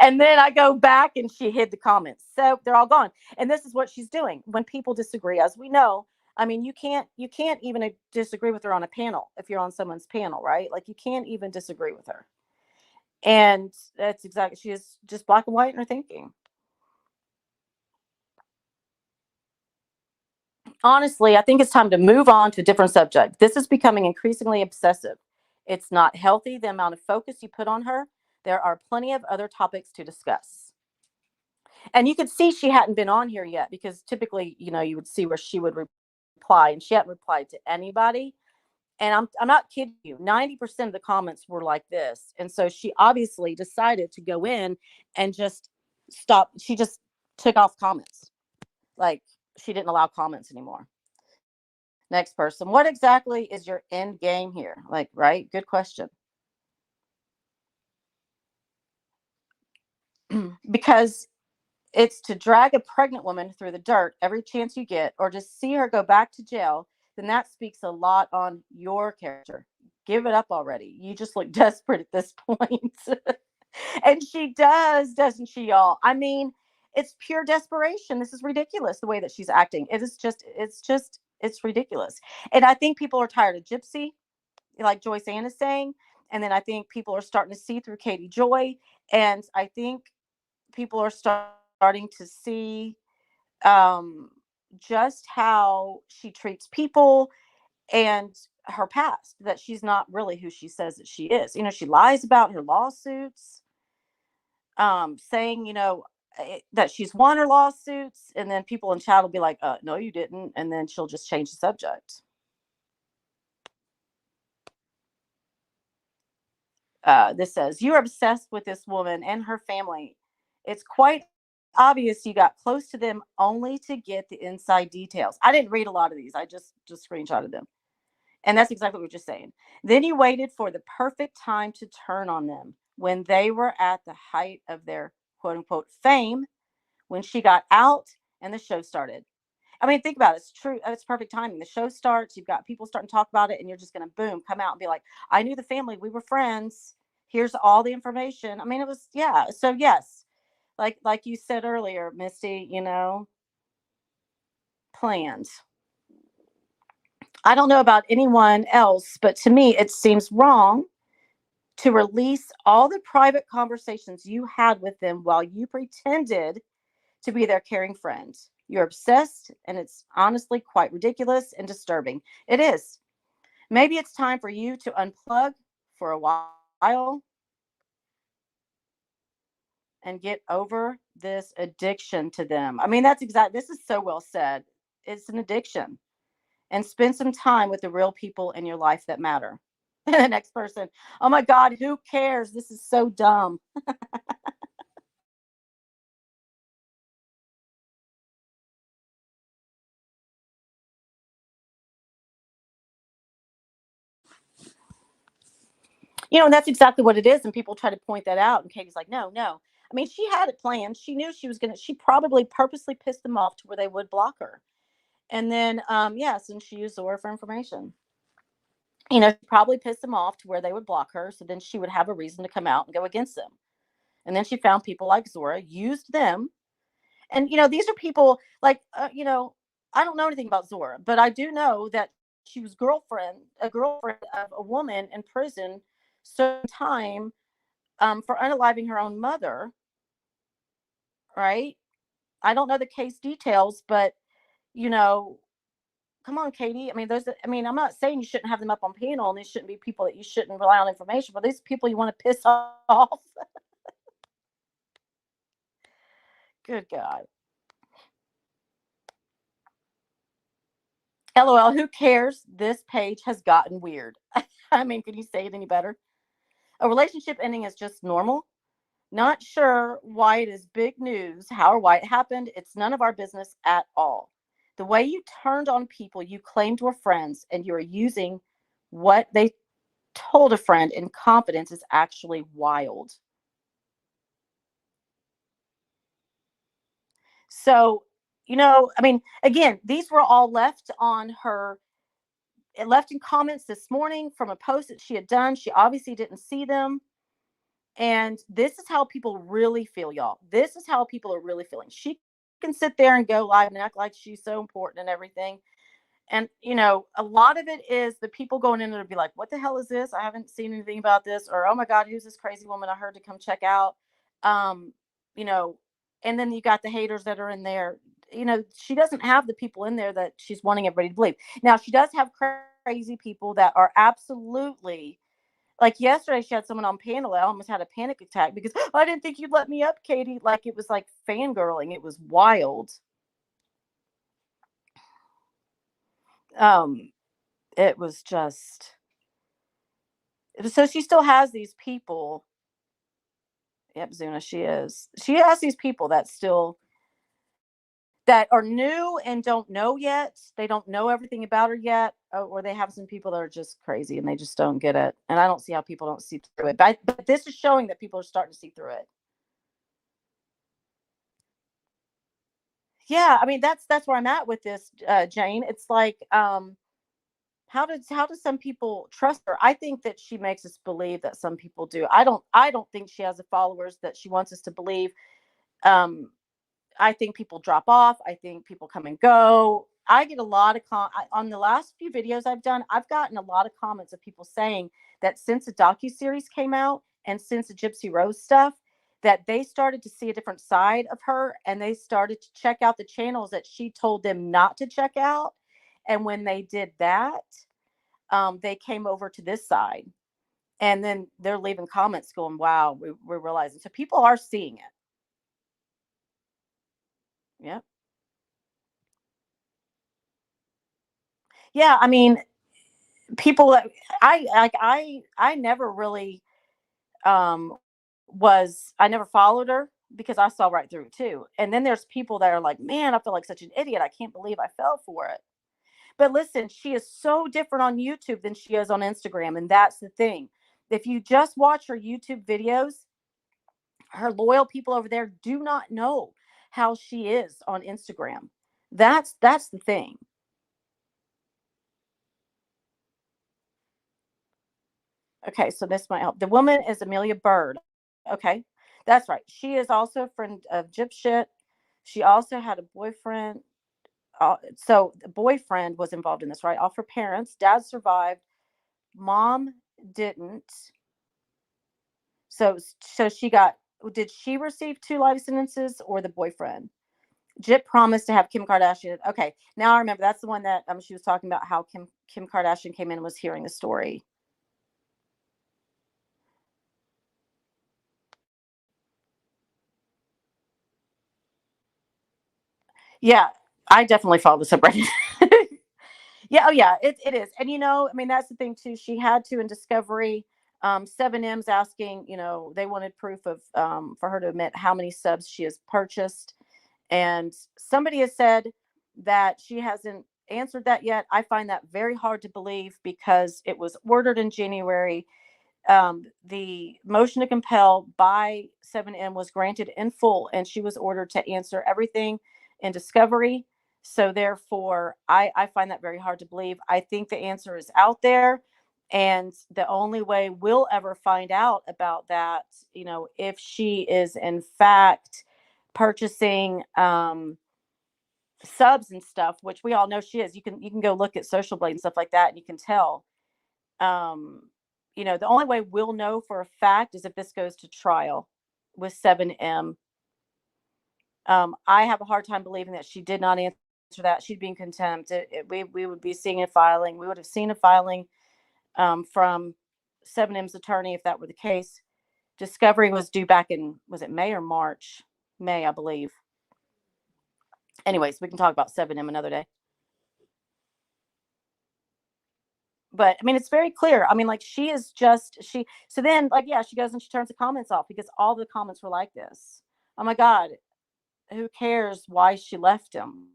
And then I go back and she hid the comments. So they're all gone. And this is what she's doing when people disagree, as we know. I mean, you can't even disagree with her on a panel if you're on someone's panel, right? Like, you can't even disagree with her. And that's exactly, she is just black and white in her thinking. Honestly, I think it's time to move on to a different subject. This is becoming increasingly obsessive. It's not healthy, the amount of focus you put on her. There are plenty of other topics to discuss. And you could see she hadn't been on here yet, because typically, you would see where she would reply, and she hadn't replied to anybody. And I'm not kidding you. 90% of the comments were like this. And so she obviously decided to go in and just stop. She just took off comments. Like, she didn't allow comments anymore. Next person. What exactly is your end game here? Like, right? Good question. Because it's to drag a pregnant woman through the dirt every chance you get, or to see her go back to jail then that speaks a lot on your character. Give it up already. You just look desperate at this point. And she does, doesn't she, y'all? I mean, it's pure desperation. This is ridiculous the way that she's acting. It's ridiculous. And I think people are tired of Gypsy, like Joyce Ann is saying. And then I think people are starting to see through Katie Joy. And I think people are starting to see um, just how she treats people and her past, that she's not really who she says that she is. She lies about her lawsuits, saying, that she's won her lawsuits, and then people in chat will be like, no, you didn't. And then she'll just change the subject. This says, you're obsessed with this woman and her family. It's quite obvious you got close to them only to get the inside details. I didn't read a lot of these. I just screenshotted them. And that's exactly what you're saying. Then you waited for the perfect time to turn on them when they were at the height of their quote unquote fame, when she got out and the show started. I mean, think about it. It's true. It's perfect timing. The show starts. You've got people starting to talk about it, and you're just going to boom, come out and be like, I knew the family. We were friends. Here's all the information. I mean, it was, yeah. So yes, like you said earlier, Misty, planned. I don't know about anyone else, but to me, it seems wrong to release all the private conversations you had with them while you pretended to be their caring friend. You're obsessed, and it's honestly quite ridiculous and disturbing. It is. Maybe it's time for you to unplug for a while and get over this addiction to them. I mean, this is so well said. It's an addiction. And spend some time with the real people in your life that matter. The next person, oh my God, who cares? This is so dumb. And that's exactly what it is. And people try to point that out. And Katie's like, no, no. I mean, she had it planned. She knew she probably purposely pissed them off to where they would block her. And then, yes, and she used Zora for information. Probably pissed them off to where they would block her. So then she would have a reason to come out and go against them. And then she found people like Zora, used them. And, these are people like, I don't know anything about Zora, but I do know that she was a girlfriend of a woman in prison certain time for unaliving her own mother, right? I don't know the case details, but, come on, Katie. I'm not saying you shouldn't have them up on panel, and these shouldn't be people that you shouldn't rely on information, but these people you want to piss off. Good God. LOL, who cares? This page has gotten weird. I mean, can you say it any better? A relationship ending is just normal. Not sure why it is big news, how or why it happened. It's none of our business at all. The way you turned on people you claimed were friends and you are using what they told a friend in confidence is actually wild. So, again, these were all left in comments this morning from a post that she had done. She obviously didn't see them. And this is how people really feel, y'all. This is how people are really feeling. She can sit there and go live and act like she's so important and everything. And, a lot of it is the people going in there to be like, what the hell is this? I haven't seen anything about this. Or, oh my God, who's this crazy woman I heard to come check out? Um, you know, and then you got the haters that are in there. She doesn't have the people in there that she's wanting everybody to believe. Now, she does have crazy people that are absolutely, like yesterday, she had someone on panel. I almost had a panic attack because I didn't think you'd let me up, Katie. Like, it was like fangirling. It was wild. Um, it was just, so she still has these people. Yep, Zuna, she is. She has these people that are new and don't know yet. They don't know everything about her yet, or they have some people that are just crazy and they just don't get it. And I don't see how people don't see through it. But this is showing that people are starting to see through it. Yeah, I mean that's where I'm at with this, Jane. It's like How does some people trust her? I think that she makes us believe that some people do. I don't think she has the followers that she wants us to believe. Um, I think people drop off. I think people come and go. I get a lot of on the last few videos I've done. I've gotten a lot of comments of people saying that since the docuseries came out and since the Gypsy Rose stuff, that they started to see a different side of her and they started to check out the channels that she told them not to check out. And when they did that, they came over to this side. And then they're leaving comments going, wow, we're realizing. So people are seeing it. Yeah. Yeah. I mean, people I never really um I never followed her because I saw right through it too. And then there's people that are like, man, I feel like such an idiot. I can't believe I fell for it. But listen, she is so different on YouTube than she is on Instagram. And that's the thing. If you just watch her YouTube videos, her loyal people over there do not know how she is on Instagram. That's the thing. Okay, so this might help. The woman is Amelia Bird. Okay, that's right. She is also a friend of Gypsy. She also had a boyfriend. So the boyfriend was involved in this, right? All her parents. Dad survived. Mom didn't. So she got. Did she receive 2 life sentences or the boyfriend? Jip promised to have Kim Kardashian. Okay, now I remember. That's the one that she was talking about how Kim Kardashian came in and was hearing the story. Yeah, I definitely follow the subreddit. Yeah, oh yeah, it is. And I mean, that's the thing too. She had to in Discovery. 7M's asking, they wanted proof of for her to admit how many subs she has purchased. And somebody has said that she hasn't answered that yet. I find that very hard to believe because it was ordered in January. The motion to compel by 7M was granted in full, and she was ordered to answer everything in Discovery. So therefore, I find that very hard to believe. I think the answer is out there, and the only way we'll ever find out about that, if she is in fact purchasing subs and stuff, which we all know she is. You can go look at Social Blade and stuff like that, and you can tell. um, the only way we'll know for a fact is if this goes to trial with 7M. I have a hard time believing that she did not answer that. She'd be in contempt. We would be seeing a filing. We would have seen a filing from 7M's attorney if that were the case. Discovery was due back in, was it May or March? May, I believe. Anyways, we can talk about 7M another day. But I mean, it's very clear. I mean, like she is just so then like, yeah, she goes and she turns the comments off because all the comments were like this. Oh my God, who cares why she left him?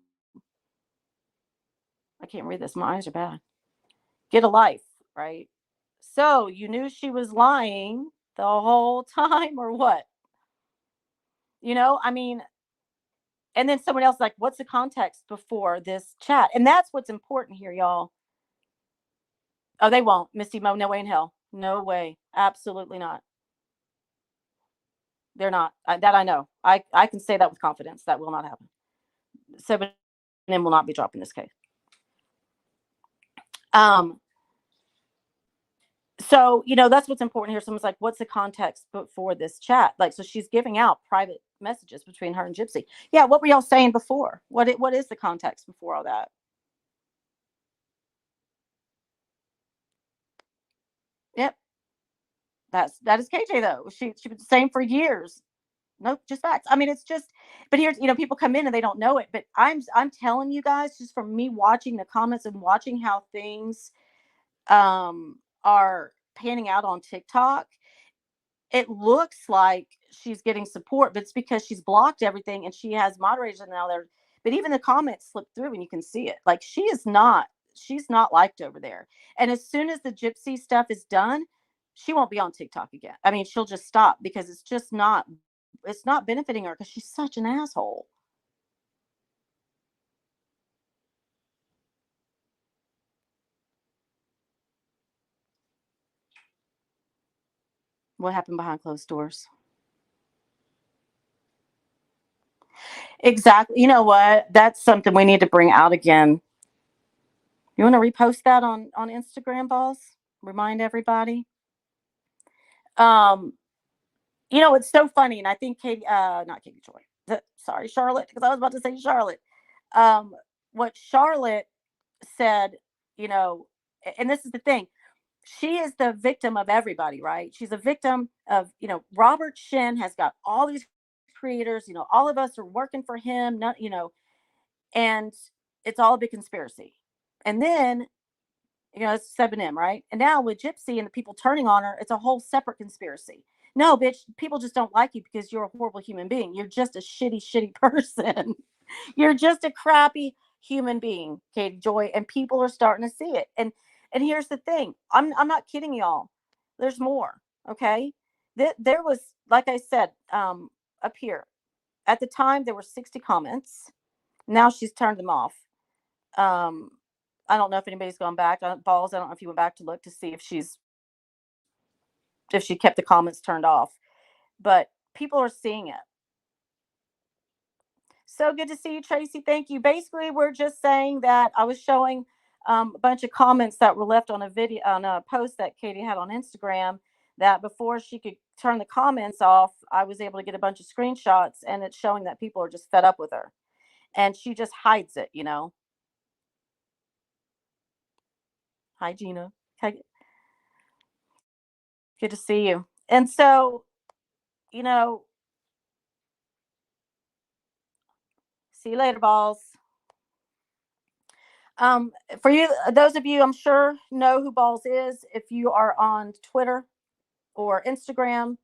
I can't read this. My eyes are bad. Get a life, right? So you knew she was lying the whole time or what? I mean, and then someone else like, what's the context before this chat? And that's what's important here, y'all. Oh, they won't. Misty Mo, no way in hell. No way. Absolutely not. They're not. That I know. I can say that with confidence. That will not happen. 7M will not be dropping this case. So, that's what's important here. Someone's like, what's the context for this chat? Like, so she's giving out private messages between her and Gypsy. Yeah, what were y'all saying before? What is the context before all that? Yep. That is KJ though. She was the same for years. Nope, just facts. I mean, it's just, but here's, people come in and they don't know it, but I'm telling you guys, just from me watching the comments and watching how things are panning out on TikTok, it looks like she's getting support, but it's because she's blocked everything and she has moderators now there. But even the comments slip through and you can see it. Like she's not liked over there. And as soon as the Gypsy stuff is done, she won't be on TikTok again. I mean, she'll just stop because it's not benefiting her because she's such an asshole. What happened behind closed doors? Exactly. You know what? That's something we need to bring out again. You want to repost that on Instagram, balls? Remind everybody. Um, it's so funny, and I think Katie, not Katie Joy. Sorry, Charlotte, because I was about to say Charlotte. Um, what Charlotte said, you know, and this is the thing. She is the victim of everybody, right? She's a victim of, Robert Shin has got all these creators, all of us are working for him, not, and it's all a big conspiracy. And then, it's 7M, right? And now with Gypsy and the people turning on her, it's a whole separate conspiracy. No, bitch, people just don't like you because you're a horrible human being. You're just a shitty, shitty person. You're just a crappy human being, Katie Joy, and people are starting to see it. And here's the thing. I'm not kidding y'all. There's more, okay? There was, like I said, up here. At the time there were 60 comments. Now she's turned them off. Um I don't know if anybody's gone back. Balls, I don't know if you went back to look to see if she kept the comments turned off. But people are seeing it. So good to see you, Tracy. Thank you. Basically, we're just saying that I was showing a bunch of comments that were left on a post that Katie had on Instagram. That before she could turn the comments off, I was able to get a bunch of screenshots, and it's showing that people are just fed up with her, and she just hides it. Hi, Gina. Hi. Good to see you. And so, you know, see you later, balls. For you, those of you, I'm sure know who Balls is. If you are on Twitter or Instagram,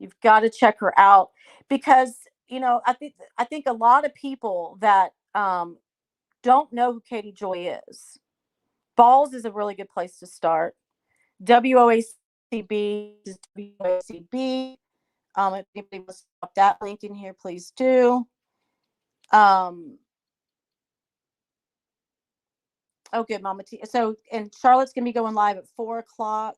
you've got to check her out because I think a lot of people that don't know who Katie Joy is. Balls is a really good place to start. WOACB is WOACB. If anybody wants to drop that link in here, please do. Oh, good, Mama T. So, and Charlotte's gonna be going live at 4 o'clock.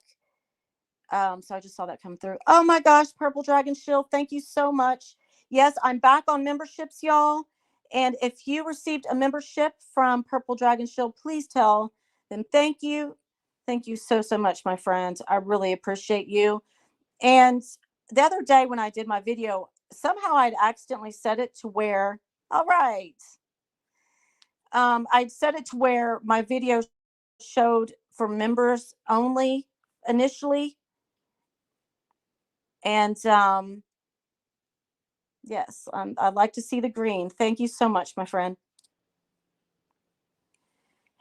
So I just saw that come through. Oh my gosh, Purple Dragon Shield, thank you so much. Yes, I'm back on memberships, y'all. And if you received a membership from Purple Dragon Shield, please tell them thank you. Thank you so, so much, my friends. I really appreciate you. And the other day when I did my video, somehow I'd accidentally set it to where, all right. I'd set it to where my video showed for members only initially. And yes, I'd like to see the green. Thank you so much, my friend.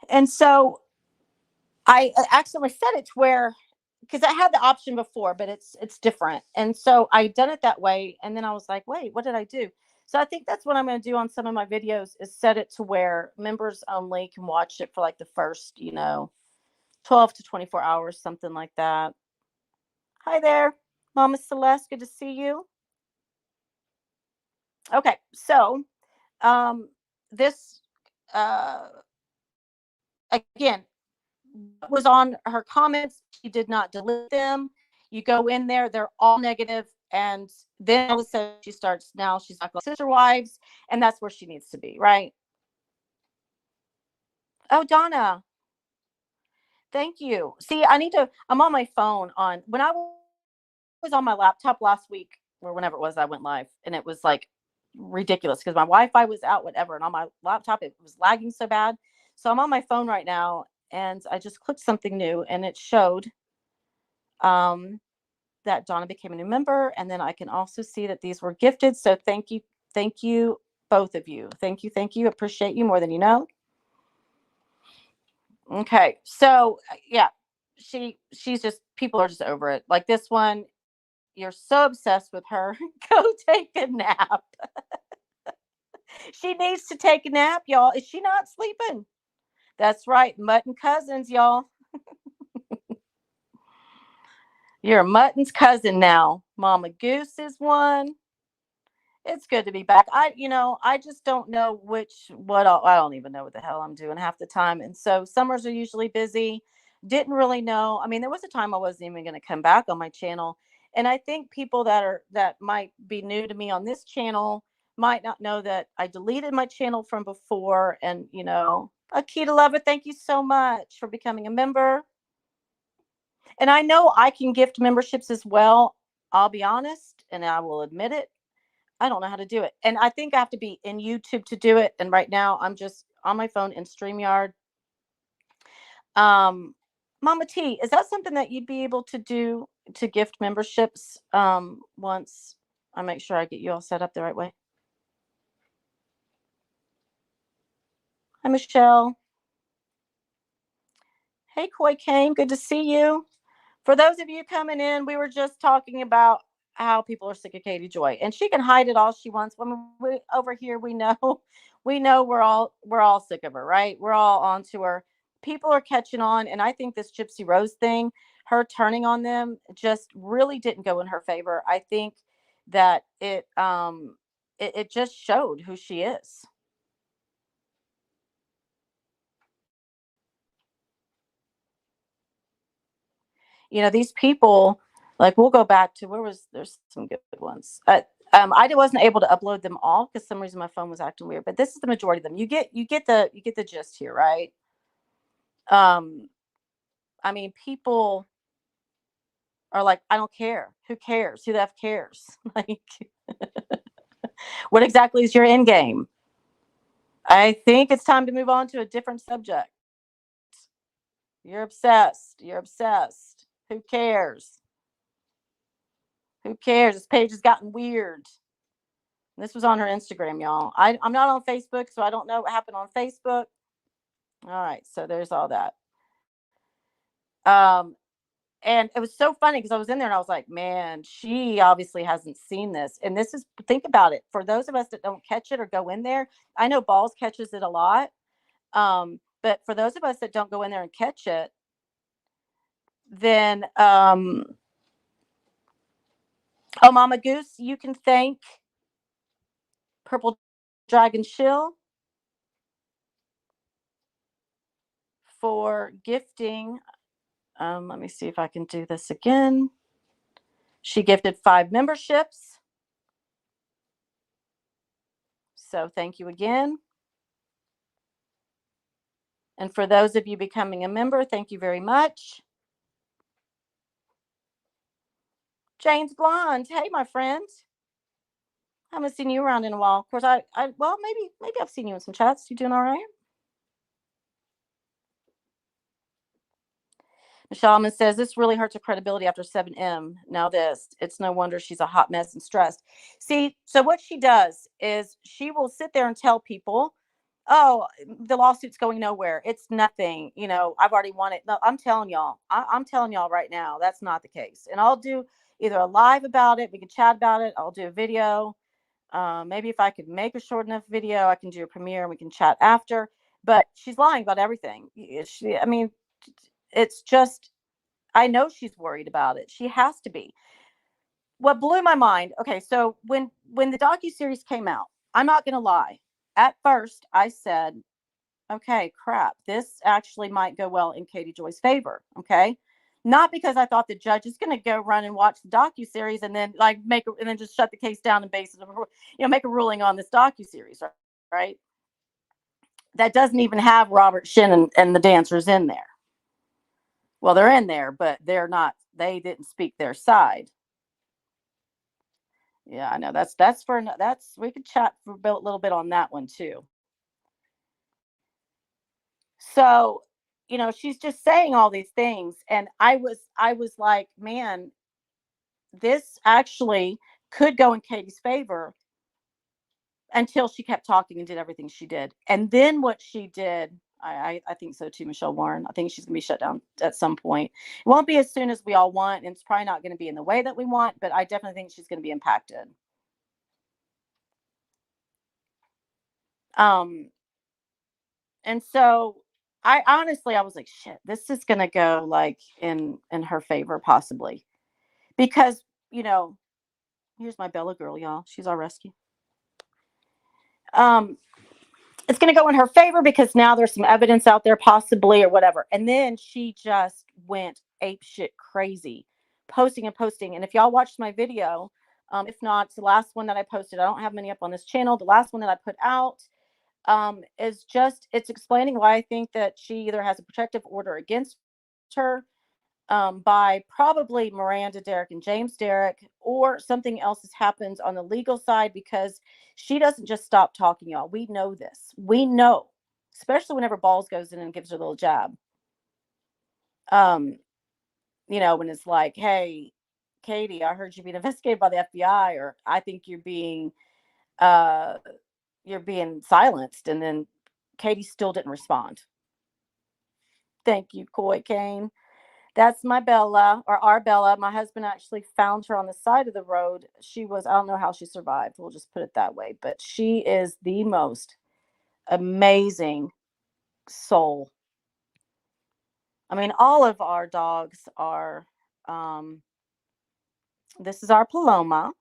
And so I accidentally set it to where, because I had the option before, but it's different. And so I done it that way. And then I was like, wait, what did I do? So I think that's what I'm going to do on some of my videos is set it to where members only can watch it for like the first, 12 to 24 hours, something like that. Hi there, Mama Celeste. Good to see you. Okay, so this again was on her comments. She did not delete them. You go in there, they're all negative, and then all of a sudden she's like sister wives, and that's where she needs to be, right? Oh, Donna, thank you. See, I'm on my phone when I was on my laptop last week or whenever it was I went live, and it was like ridiculous because my Wi-Fi was out, whatever, and on my laptop it was lagging so bad. So I'm on my phone right now, and I just clicked something new, and it showed that Donna became a new member, and then I can also see that these were gifted. So thank you, both of you. Thank you. Appreciate you more than you know. Okay, so yeah, she's just people are just over it. Like this one, you're so obsessed with her. Go take a nap. She needs to take a nap, y'all. Is she not sleeping? That's right, mutton cousins, y'all. You're a mutton's cousin now. Mama Goose is one. It's good to be back. I just don't know I don't even know what the hell I'm doing half the time. And so summers are usually busy. Didn't really know. I mean, there was a time I wasn't even going to come back on my channel. And I think people that might be new to me on this channel might not know that I deleted my channel from before. And Akita Lover, thank you so much for becoming a member. And I know I can gift memberships as well. I'll be honest, and I will admit it. I don't know how to do it. And I think I have to be in YouTube to do it. And right now I'm just on my phone in StreamYard. Mama T, is that something that you'd be able to do, to gift memberships once I make sure I get you all set up the right way? Hi, Michelle. Hey, Koi Kane, good to see you. For those of you coming in, we were just talking about how people are sick of Katie Joy, and she can hide it all she wants. When we over here, we know we're all sick of her, right? We're all onto her. People are catching on, and I think this Gypsy Rose thing, her turning on them, just really didn't go in her favor. I think that it just showed who she is. These people, like, we'll go back to there's some good ones. I wasn't able to upload them all because some reason my phone was acting weird, but this is the majority of them. You get the gist here, right? I mean, people are like, I don't care. Who cares? Who the F cares? Like, what exactly is your end game? I think it's time to move on to a different subject. You're obsessed. You're obsessed. Who cares? Who cares? This page has gotten weird. This was on her Instagram, y'all. I'm not on Facebook, so I don't know what happened on Facebook. All right, so there's all that. And it was so funny because I was in there and I was like, man, she obviously hasn't seen this. And this is, think about it. For those of us that don't catch it or go in there, I know Balls catches it a lot. But for those of us that don't go in there and catch it, then, oh, Mama Goose, you can thank Purple Dragon Shill for gifting. Let me see if I can do this again. She gifted 5 memberships. So thank you again. And for those of you becoming a member, thank you very much. James Blonde, hey, my friend. I haven't seen you around in a while. Of course, well, maybe I've seen you in some chats. You doing all right? Michelle Almond says, this really hurts her credibility after 7M. Now it's no wonder she's a hot mess and stressed. See, so what she does is she will sit there and tell people, oh, the lawsuit's going nowhere. It's nothing. I've already won it. No, I'm telling y'all. I'm telling y'all right now, that's not the case. And I'll do either a live about it. We can chat about it. I'll do a video. Maybe if I could make a short enough video, I can do a premiere and we can chat after. But she's lying about everything. It's just, I know she's worried about it. She has to be. What blew my mind, okay, so when the docuseries came out, I'm not going to lie. At first, I said, okay, crap, this actually might go well in Katie Joy's favor, okay? Not because I thought the judge is going to go run and watch the docuseries and then and then just shut the case down and make a ruling on this docuseries, right? That doesn't even have Robert Shin and the dancers in there. Well, they're in there, but they're not. They didn't speak their side. Yeah, I know. We could chat for a little bit on that one too. So, she's just saying all these things, and I was like, man, this actually could go in Katie's favor until she kept talking and did everything she did. And then what she did, I think so too, Michelle Warren. I think she's going to be shut down at some point. It won't be as soon as we all want, and it's probably not going to be in the way that we want, but I definitely think she's going to be impacted. And so I was like, shit, this is going to go like in her favor, possibly, because, here's my Bella girl, y'all. She's our rescue. It's going to go in her favor because now there's some evidence out there, possibly, or whatever. And then she just went apeshit crazy posting and posting. And if y'all watched my video, if not, it's the last one that I posted. I don't have many up on this channel. The last one that I put out is just, it's explaining why I think that she either has a protective order against her by probably Miranda Derrick and James Derrick, or something else has happened on the legal side, because she doesn't just stop talking, y'all. We know this. We know, especially whenever Balls goes in and gives her a little jab. You know, when it's like, hey, Katie, I heard you being investigated by the FBI, or I think uh you're being silenced, and then Katie still didn't respond. Thank you, Coy Kane. That's my Bella, or our Bella. My husband actually found her on the side of the road. She was, I don't know how she survived. We'll just put it that way. But she is the most amazing soul. I mean, all of our dogs are, this is our Paloma,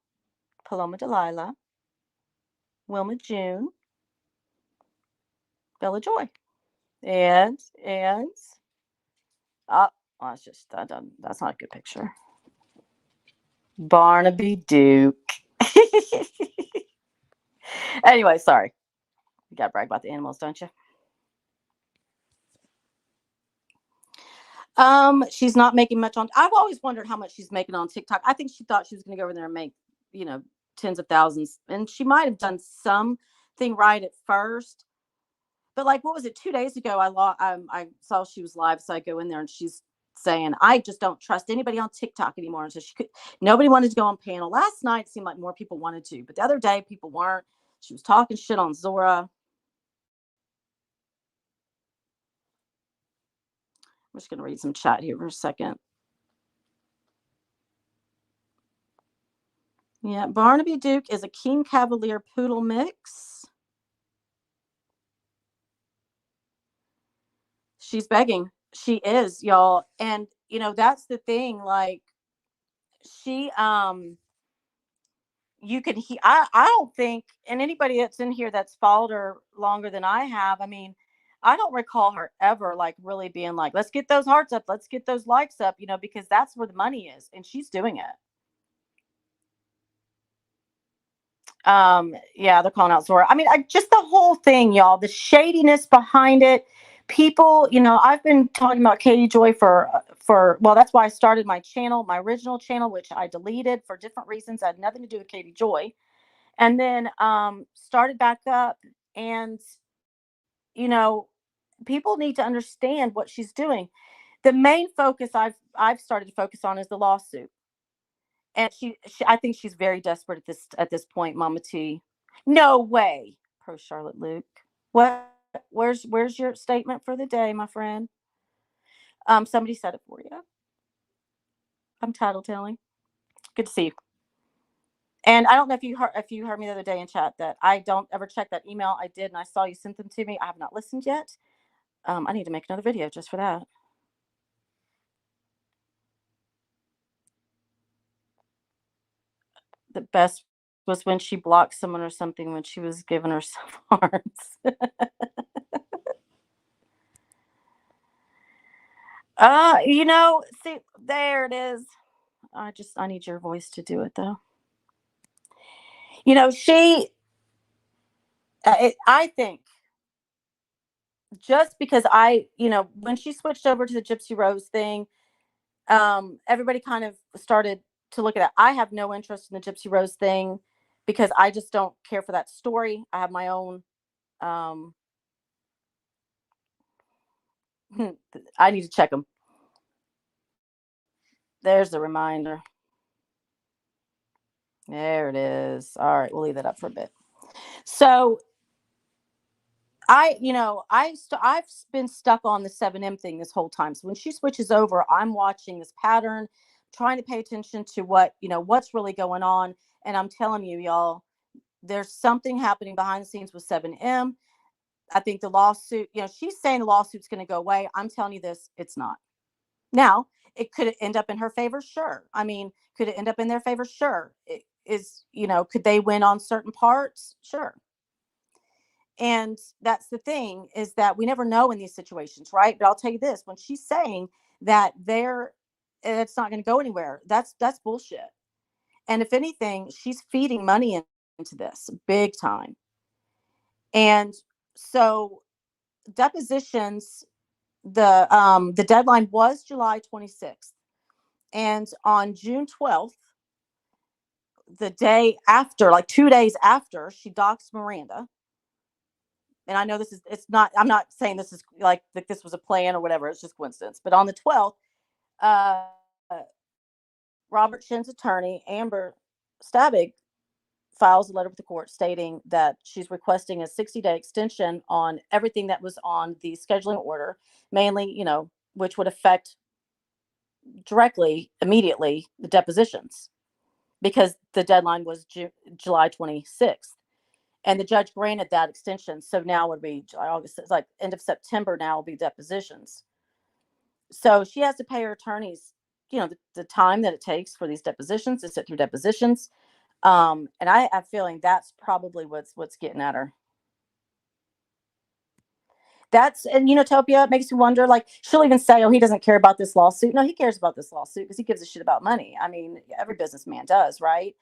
Paloma Delilah, Wilma June, Bella Joy. And, oh, that's just, that's not a good picture. Barnaby Duke. Anyway, sorry. You got to brag about the animals, don't you? She's not making much on. I've always wondered how much she's making on TikTok. I think she thought she was going to go over there and make, you know, tens of thousands, and she might have done something right at first. But like, what was it? 2 days ago, I saw she was live, so I go in there and she's saying, "I just don't trust anybody on TikTok anymore." And so nobody wanted to go on panel. Last night it seemed like more people wanted to, but the other day people weren't. She was talking shit on Zora. I'm just going to read some chat here for a second. Yeah, Barnaby Duke is a King Cavalier Poodle mix. She's begging. She is, y'all. And, you know, that's the thing. Like, she, you can, I don't think, and anybody that's in here that's followed her longer than I have, I mean, I don't recall her ever like really being like, let's get those hearts up, let's get those likes up, you know, because that's where the money is, and she's doing it. Yeah, they're calling out Zora. I mean, just the whole thing, y'all, the shadiness behind it. People, you know, I've been talking about Katie Joy for well, that's why I started my channel, my original channel, which I deleted for different reasons. I had nothing to do with Katie Joy. And then started back up, and you know, people need to understand what she's doing. The main focus I've started to focus on is the lawsuit. And she I think she's very desperate at this point, Mama T. No way. Pro Charlotte Luke. What? Where's your statement for the day, my friend? Somebody said it for you. I'm title telling. Good to see you. And I don't know if you heard me the other day in chat that I don't ever check that email. I did, and I saw you sent them to me. I have not listened yet. I need to make another video just for that. The best was when she blocked someone or something when she was giving herself hearts. You know, see, there it is. I need your voice to do it though. You know, I think just because you know, when she switched over to the Gypsy Rose thing, everybody kind of started to look at it. I have no interest in the Gypsy Rose thing because I just don't care for that story. I have my own, I need to check them. There's the reminder. There it is. All right, we'll leave that up for a bit. So you know, I've been stuck on the 7M thing this whole time. So when she switches over, I'm watching this pattern, trying to pay attention to what, you know, what's really going on. And I'm telling you, y'all, there's something happening behind the scenes with 7M. I think the lawsuit, you know, she's saying the lawsuit's going to go away. I'm telling you this, it's not. Now, it could end up in her favor, sure. I mean, could it end up in their favor? Sure. It is, you know, could they win on certain parts? Sure. And that's the thing, is that we never know in these situations, right? But I'll tell you this, when she's saying that it's not going to go anywhere. That's bullshit. And if anything, she's feeding money into this big time. And so depositions, the deadline was July 26th. And on June 12th, the day after, like 2 days after, she doxed Miranda. And I know it's not, I'm not saying this is like that this was a plan or whatever, it's just coincidence. But on the 12th, uh, Robert Shin's attorney, Amber Stabig, files a letter with the court stating that she's requesting a 60-day extension on everything that was on the scheduling order, mainly, which would affect directly, immediately, the depositions, because the deadline was July 26th. And the judge granted that extension. So now would be July, August, it's like end of September now will be depositions. So she has to pay her attorneys, the time that it takes for these depositions, to sit through depositions. And I have a feeling that's probably what's getting at her. And Topia, it makes you wonder, like, she'll even say, oh, he doesn't care about this lawsuit. No, he cares about this lawsuit because he gives a shit about money. I mean, every businessman does, right?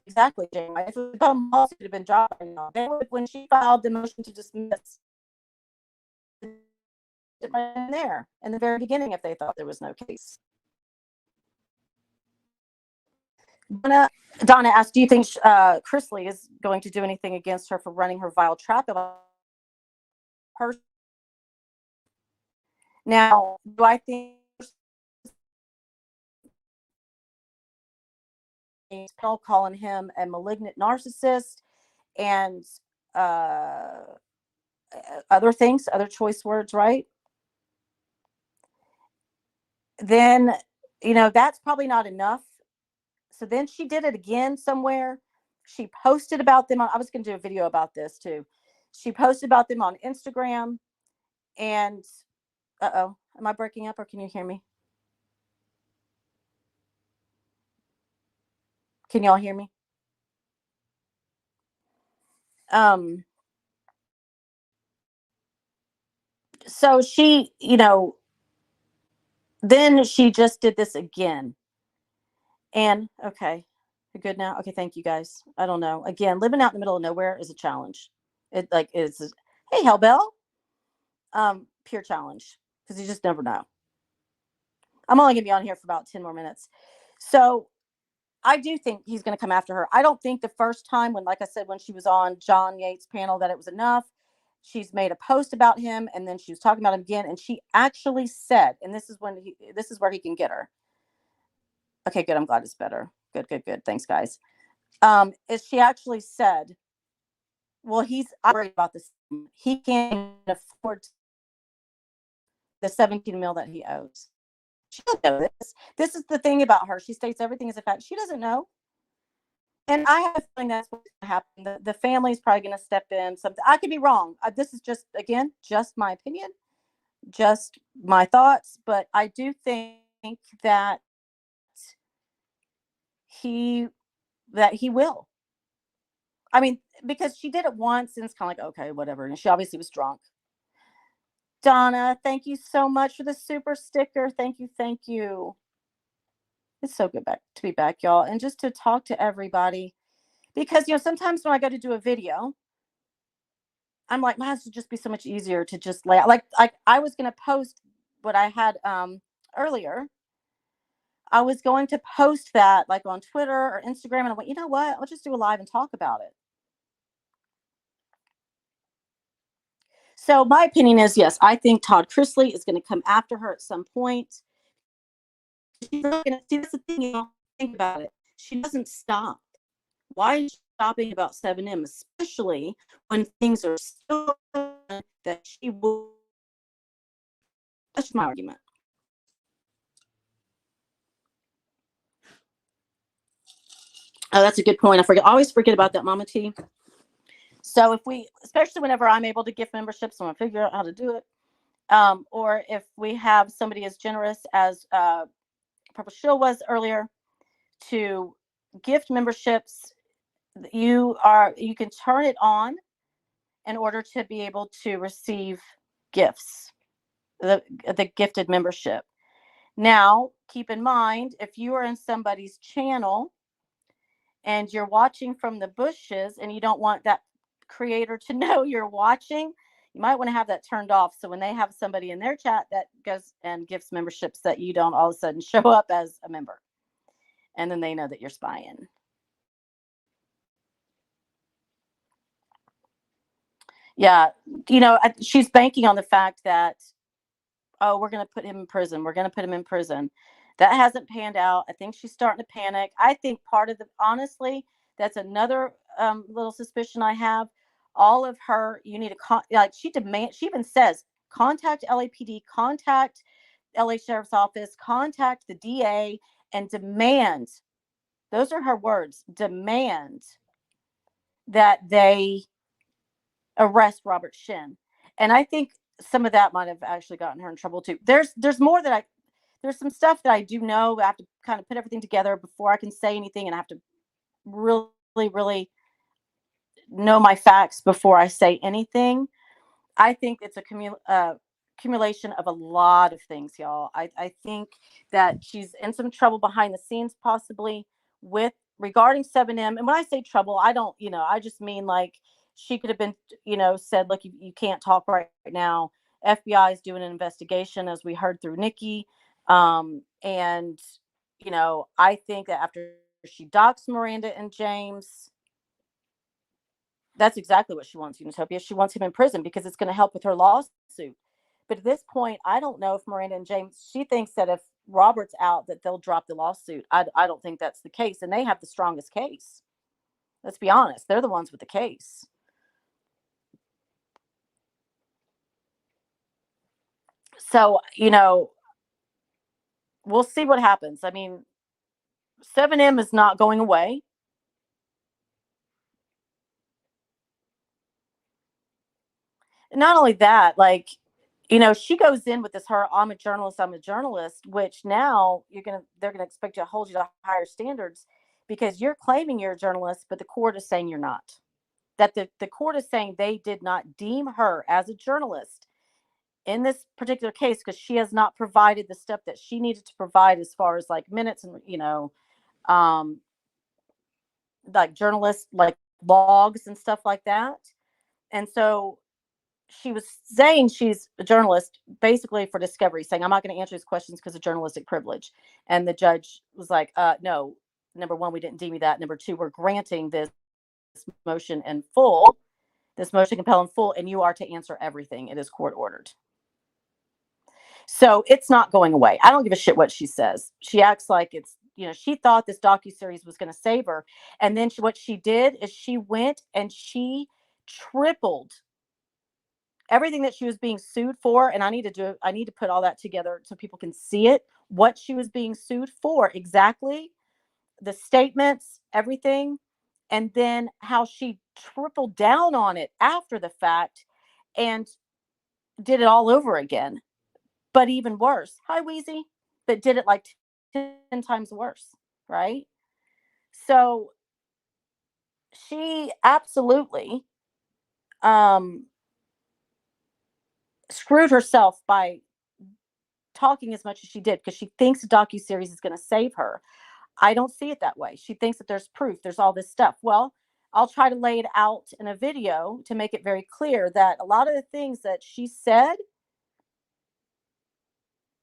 Exactly, Jane. If it was about a lawsuit, it had been dropped. They would, when she filed the motion to dismiss, it right in there in the very beginning if they thought there was no case. Donna asked, do you think Chrisley is going to do anything against her for running her vile trap about her? Now, do I think calling him a malignant narcissist and other things, other choice words, right? Then, that's probably not enough. So then she did it again somewhere. She posted about them I was going to do a video about this too. She posted about them on Instagram. And am I breaking up or can you hear me? Can y'all hear me? So she, then she just did this again. And okay, you're good now. Okay, thank you guys. I don't know. Again, living out in the middle of nowhere is a challenge. It like is, hey, Hellbell. Pure challenge, because you just never know. I'm only gonna be on here for about 10 more minutes. So I do think he's going to come after her. I don't think the first time like I said, when she was on John Yates' panel, that it was enough. She's made a post about him, and then she was talking about him again, and she actually said, and this is where he can get her. Okay, good. I'm glad it's better. Good. Thanks, guys. Is she actually said, well, he's worried about this. He can't afford the 17 mil that he owes. She doesn't know this. This is the thing about her. She states everything as a fact. She doesn't know. And I have a feeling that's what's going to happen. The family is probably going to step in. Something. I could be wrong. This is just my opinion, just my thoughts. But I do think that he will. I mean, because she did it once, and it's kind of like, okay, whatever. And she obviously was drunk. Donna, thank you so much for the super sticker. Thank you. It's so good to be back, y'all, and just to talk to everybody. Because, sometimes when I go to do a video, I'm like, man, this would just be so much easier to just lay out. Like I was going to post what I had earlier. I was going to post that like on Twitter or Instagram. And I went, you know what? I'll just do a live and talk about it. So my opinion is, yes, I think Todd Chrisley is going to come after her at some point. She's not going to see this thing. Think about it. She doesn't stop. Why is she stopping about 7M, especially when things are so that she will? That's my argument. Oh, that's a good point. I always forget about that, Mama T. So especially whenever I'm able to gift memberships, I'm gonna figure out how to do it. Or if we have somebody as generous as Purple Shield was earlier to gift memberships, you can turn it on in order to be able to receive gifts. the gifted membership. Now, keep in mind, if you are in somebody's channel and you're watching from the bushes and you don't want that creator to know you're watching, you might want to have that turned off. So when they have somebody in their chat that goes and gives memberships, that you don't all of a sudden show up as a member. And then they know that you're spying. Yeah. She's banking on the fact that, oh, we're going to put him in prison. We're going to put him in prison. That hasn't panned out. I think she's starting to panic. I think part of honestly, that's another little suspicion I have. All of her, you need to, she even says, contact LAPD, contact LA Sheriff's Office, contact the DA, and demand, those are her words, demand that they arrest Robert Shin. And I think some of that might have actually gotten her in trouble too. There's more that there's some stuff that I do know. I have to kind of put everything together before I can say anything, and I have to really, really know my facts before I say anything. I think it's a accumulation of a lot of things, y'all. I think that she's in some trouble behind the scenes, possibly with regarding 7M. And when I say trouble, I don't, I just mean like she could have been, said, look, you can't talk right now. FBI is doing an investigation, as we heard through Nikki. And, I think that after she docks Miranda and James, that's exactly what she wants, Unitopia. She wants him in prison because it's going to help with her lawsuit. But at this point, I don't know if Miranda and James, she thinks that if Robert's out, that they'll drop the lawsuit. I don't think that's the case. And they have the strongest case. Let's be honest. They're the ones with the case. So, we'll see what happens. I mean, 7M is not going away. And not only that, like, she goes in with this, I'm a journalist, which now they're gonna expect you to hold you to higher standards because you're claiming you're a journalist, but the court is saying you're not. That the court is saying they did not deem her as a journalist in this particular case because she has not provided the stuff that she needed to provide as far as like minutes and, like journalist, like logs and stuff like that. And so she was saying she's a journalist basically for discovery, saying, I'm not going to answer these questions because of journalistic privilege. And the judge was like, no, number one, we didn't deem you that. Number two, we're granting this motion in full, this motion compel in full, and you are to answer everything. It is court ordered. So it's not going away. I don't give a shit what she says. She acts like it's, she thought this docuseries was going to save her. And then what she did is she went and she tripled everything that she was being sued for. And I need to put all that together so people can see it, what she was being sued for exactly, the statements, everything, and then how she tripled down on it after the fact and did it all over again, but even worse. Hi, Wheezy. But did it like 10 times worse, right? So she absolutely screwed herself by talking as much as she did because she thinks a docuseries is going to save her. I don't see it that way. She thinks that there's proof, there's all this stuff. Well, I'll try to lay it out in a video to make it very clear that a lot of the things that she said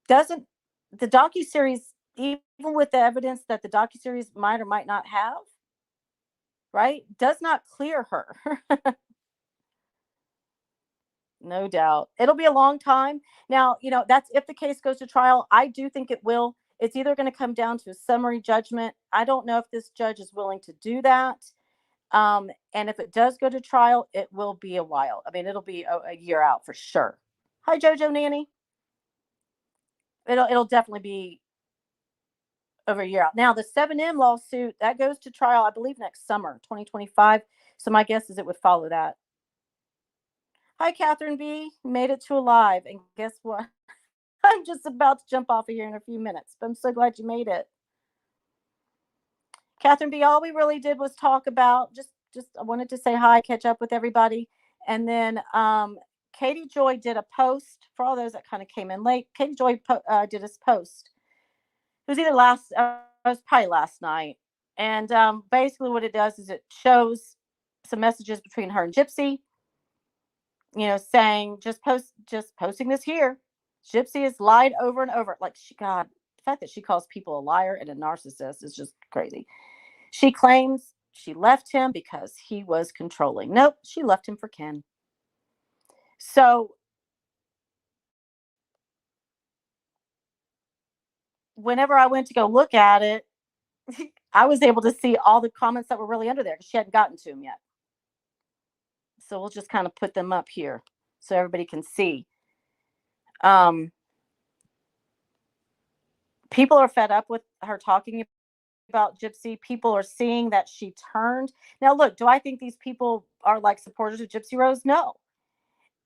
doesn't, the docuseries, even with the evidence that the docuseries might or might not have, right, does not clear her. No doubt. It'll be a long time. Now, that's if the case goes to trial. I do think it will. It's either going to come down to a summary judgment. I don't know if this judge is willing to do that. And if it does go to trial, it will be a while. I mean, it'll be a year out for sure. Hi, Jojo Nanny. It'll definitely be over a year out. Now, the 7M lawsuit, that goes to trial, I believe, next summer, 2025. So my guess is it would follow that. Hi, Catherine B. Made it to alive. And guess what? I'm just about to jump off of here in a few minutes, but I'm so glad you made it. Catherine B., all we really did was talk about, just I wanted to say hi, catch up with everybody. And then Katie Joy did a post for all those that kind of came in late. Katie Joy did this post. It was either it was probably last night. And basically what it does is it shows some messages between her and Gypsy, saying just posting this here. Gypsy has lied over and over. Like, God, the fact that she calls people a liar and a narcissist is just crazy. She claims she left him because he was controlling. Nope, she left him for Ken. So whenever I went to go look at it, I was able to see all the comments that were really under there because she hadn't gotten to them yet. So we'll just kind of put them up here so everybody can see. People are fed up with her talking about Gypsy. People are seeing that she turned. Now, look, do I think these people are like supporters of Gypsy Rose? No.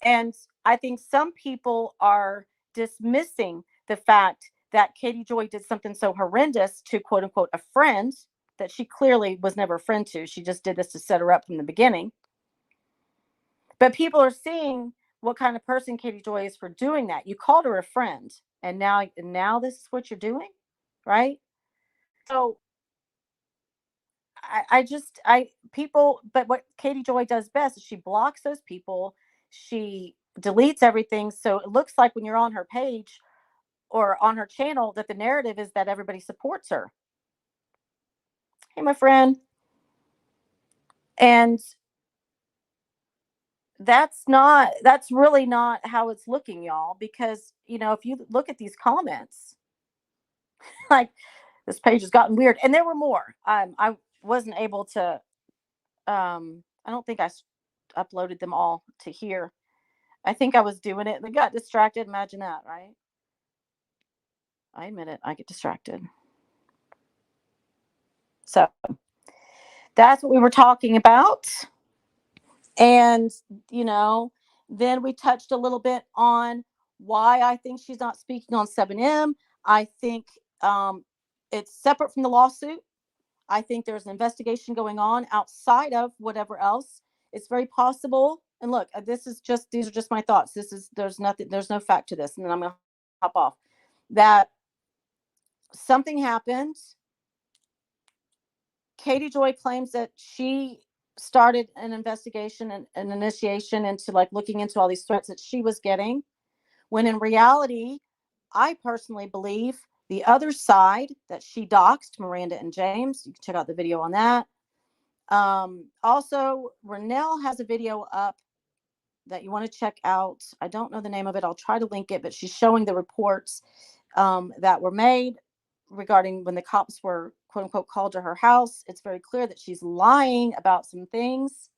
And I think some people are dismissing the fact that Katie Joy did something so horrendous to, quote unquote, a friend that she clearly was never a friend to. She just did this to set her up from the beginning. But people are seeing what kind of person Katie Joy is for doing that. You called her a friend, and now this is what you're doing, right? So but what Katie Joy does best is she blocks those people. She deletes everything. So it looks like when you're on her page or on her channel that the narrative is that everybody supports her. Hey, my friend. And that's really not how it's looking, y'all, because, if you look at these comments, like, this page has gotten weird. And there were more. I wasn't able to, I don't think I uploaded them all to here. I think I was doing it and I got distracted. Imagine that, right? I admit it. I get distracted. So that's what we were talking about. And, then we touched a little bit on why I think she's not speaking on 7M. I think it's separate from the lawsuit. I think there's an investigation going on outside of whatever else. It's very possible. And look, these are just my thoughts. There's no fact to this. And then I'm going to hop off. That something happened. Katie Joy claims that she started an investigation and an initiation into looking into all these threats that she was getting, when in reality, I personally believe the other side, that she doxed Miranda and James. You can check out the video on that. Also, Renelle has a video up that you want to check out. I don't know the name of it. I'll try to link it, but she's showing the reports that were made regarding when the cops were, quote unquote, called to her house. It's very clear that she's lying about some things.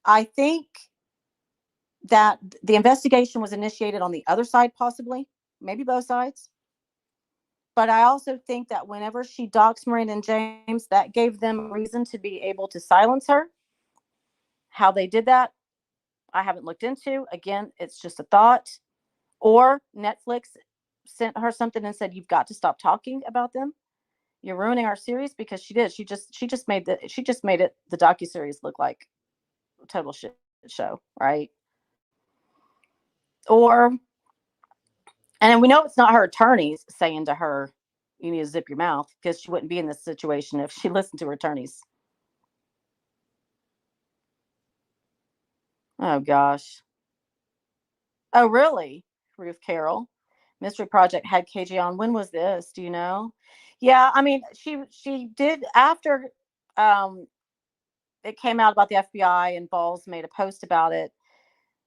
I think that the investigation was initiated on the other side, possibly, maybe both sides. But I also think that whenever she doxed Miranda and James, that gave them reason to be able to silence her. How they did that, I haven't looked into. Again, it's just a thought. Or Netflix sent her something and said, "You've got to stop talking about them. You're ruining our series," because she did. She just made it, the docuseries, look like a total shit show, right? And we know it's not her attorneys saying to her, "You need to zip your mouth," because she wouldn't be in this situation if she listened to her attorneys. Oh, gosh. Oh, really? Ruth Carroll. Mystery Project had KJ on. When was this? Do you know? Yeah, I mean, she did after it came out about the FBI and Balls made a post about it.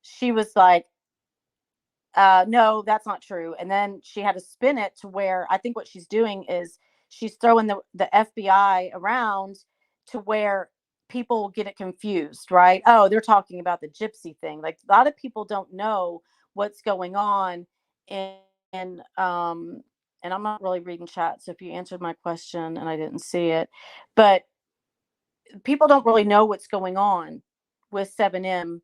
She was like, no, that's not true. And then she had to spin it to where I think what she's doing is she's throwing the FBI around to where people get it confused, right? Oh, they're talking about the Gypsy thing. Like, a lot of people don't know what's going on in and I'm not really reading chat. So if you answered my question and I didn't see it, but people don't really know what's going on with 7M,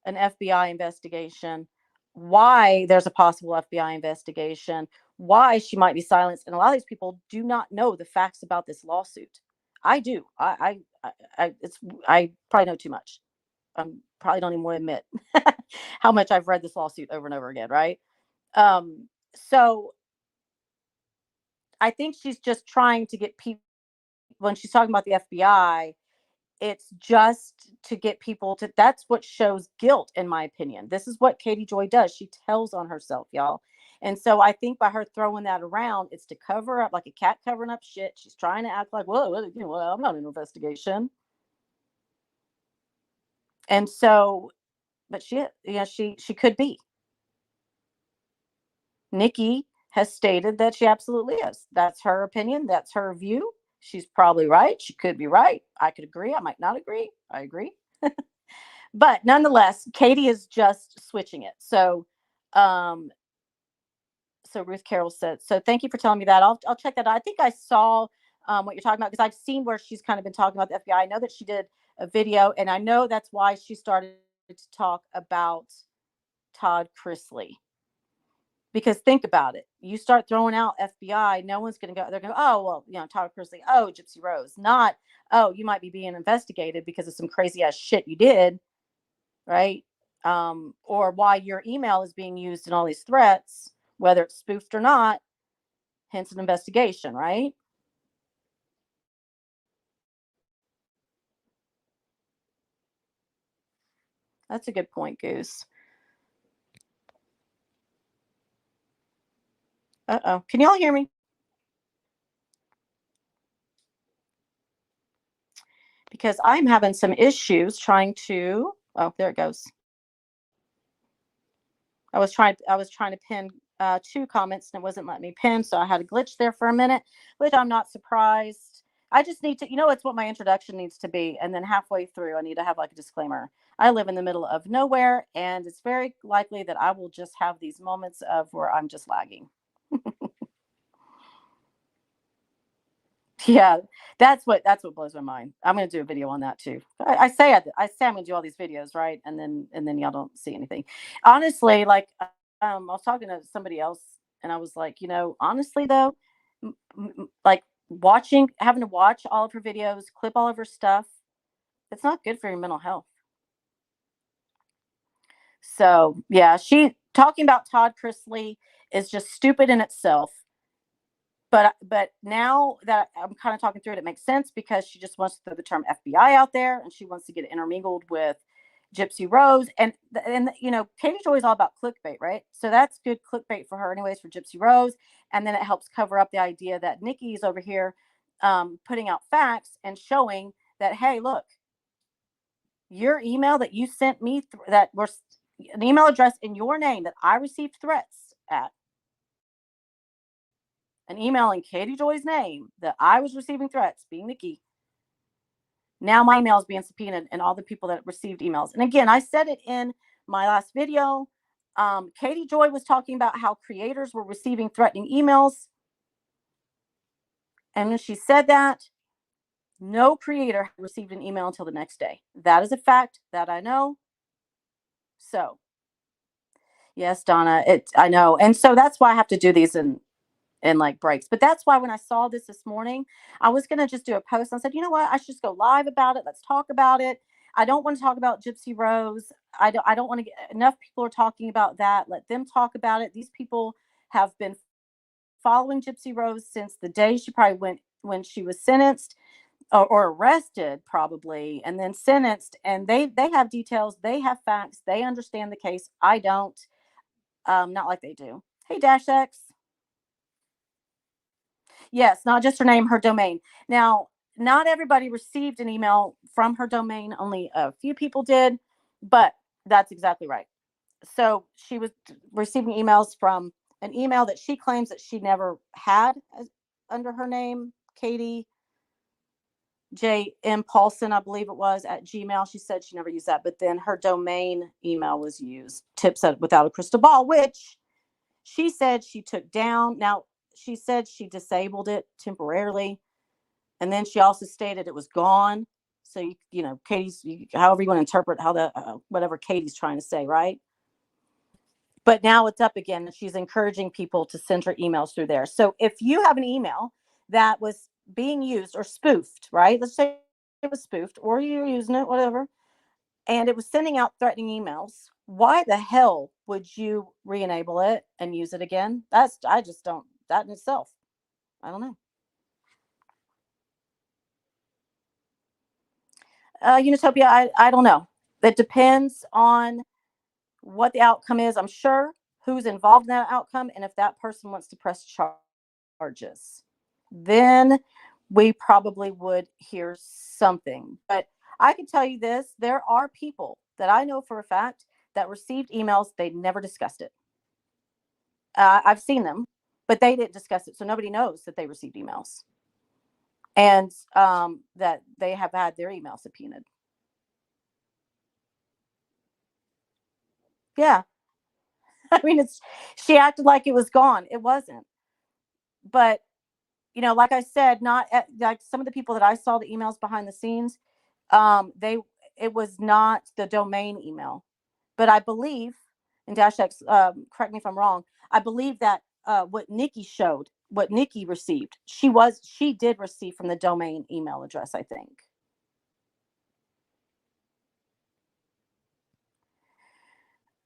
an FBI investigation, why there's a possible FBI investigation, why she might be silenced. And a lot of these people do not know the facts about this lawsuit. I do. I probably know too much. Probably don't even want to admit. how much I've read this lawsuit over and over again, right? So I think she's just trying to get people, when she's talking about the FBI, it's just to get people to, that's what shows guilt, in my opinion. This is what Katie Joy does. She tells on herself, y'all. And so I think by her throwing that around, it's to cover up, like a cat covering up shit. She's trying to act like, well, you know, well, I'm not in an investigation. And so, but she could be. Nikki has stated that she absolutely is. That's her opinion. That's her view. She's probably right. She could be right. I could agree. I might not agree. I agree. But nonetheless, Katie is just switching it. So, so Ruth Carroll said, so thank you for telling me that. I'll check that out. I think I saw what you're talking about, because I've seen where she's kind of been talking about the FBI. I know that she did a video, and I know that's why she started to talk about Todd Chrisley. Because think about it. You start throwing out FBI, no one's going to go, they're going to go, oh, well, you know, Todd Chrisley, oh, Gypsy Rose. Not, oh, you might be being investigated because of some crazy ass shit you did, right? Or why your email is being used in all these threats, whether it's spoofed or not, hence an investigation, right? That's a good point, Goose. Uh-oh. Can y'all hear me? Because I'm having some issues trying to, oh, there it goes. I was trying to pin 2 comments and it wasn't letting me pin, so I had a glitch there for a minute, which I'm not surprised. I just need to, you know, it's what my introduction needs to be, and then halfway through I need to have like a disclaimer. I live in the middle of nowhere, and it's very likely that I will just have these moments of where I'm just lagging. Yeah, that's what blows my mind. I'm going to do a video on that too. I say I'm going to do all these videos, right? And then y'all don't see anything. Honestly, like I was talking to somebody else, and I was like, you know, honestly though, like having to watch all of her videos, clip all of her stuff, it's not good for your mental health. So yeah, she talking about Todd Chrisley is just stupid in itself. But now that I'm kind of talking through it, it makes sense, because she just wants to throw the term FBI out there, and she wants to get it intermingled with Gypsy Rose. And you know, Katie Joy is all about clickbait, right? So that's good clickbait for her anyways, for Gypsy Rose. And then it helps cover up the idea that Nikki's over here putting out facts and showing that, hey, look, your email that you sent me, that was an email address in your name that I received threats at, an email in Katie Joy's name that I was receiving threats, being Nikki. Now my email is being subpoenaed, and all the people that received emails. And again, I said it in my last video. Katie Joy was talking about how creators were receiving threatening emails. And when she said that, no creator received an email until the next day. That is a fact that I know. So, yes, Donna, I know. And so that's why I have to do these in like breaks. But that's why when I saw this morning, I was going to just do a post. I said, you know what? I should just go live about it. Let's talk about it. I don't want to talk about Gypsy Rose. I don't want to get enough people are talking about that. Let them talk about it. These people have been following Gypsy Rose since the day she probably went, when she was sentenced or arrested probably, and then sentenced. And they have details. They have facts. They understand the case. I don't, not like they do. Hey, Dash X. Yes, not just her name, her domain. Now, not everybody received an email from her domain. Only a few people did, but that's exactly right. So she was receiving emails from an email that she claims that she never had under her name, Katie J. M. Paulson, I believe it was, at Gmail. She said she never used that, but then her domain email was used, tips at without a crystal ball, which she said she took down. Now, she said she disabled it temporarily, and then she also stated it was gone. So you know, Katie's, however you want to interpret how the whatever Katie's trying to say, right? But now it's up again, and she's encouraging people to send her emails through there. So if you have an email that was being used or spoofed, right? Let's say it was spoofed, or you're using it, whatever, and it was sending out threatening emails, why the hell would you re-enable it and use it again? I just don't, that in itself. I don't know. Unitopia, I don't know. It depends on what the outcome is, I'm sure, who's involved in that outcome, and if that person wants to press charges. Then we probably would hear something. But I can tell you this, there are people that I know for a fact that received emails, they never discussed it. I've seen them, but they didn't discuss it. So nobody knows that they received emails and that they have had their email subpoenaed. Yeah. I mean, she acted like it was gone. It wasn't. But, like I said, not like some of the people that I saw the emails behind the scenes, it was not the domain email. But I believe, and Dash X, correct me if I'm wrong, I believe that what Nikki received, she did receive from the domain email address, I think.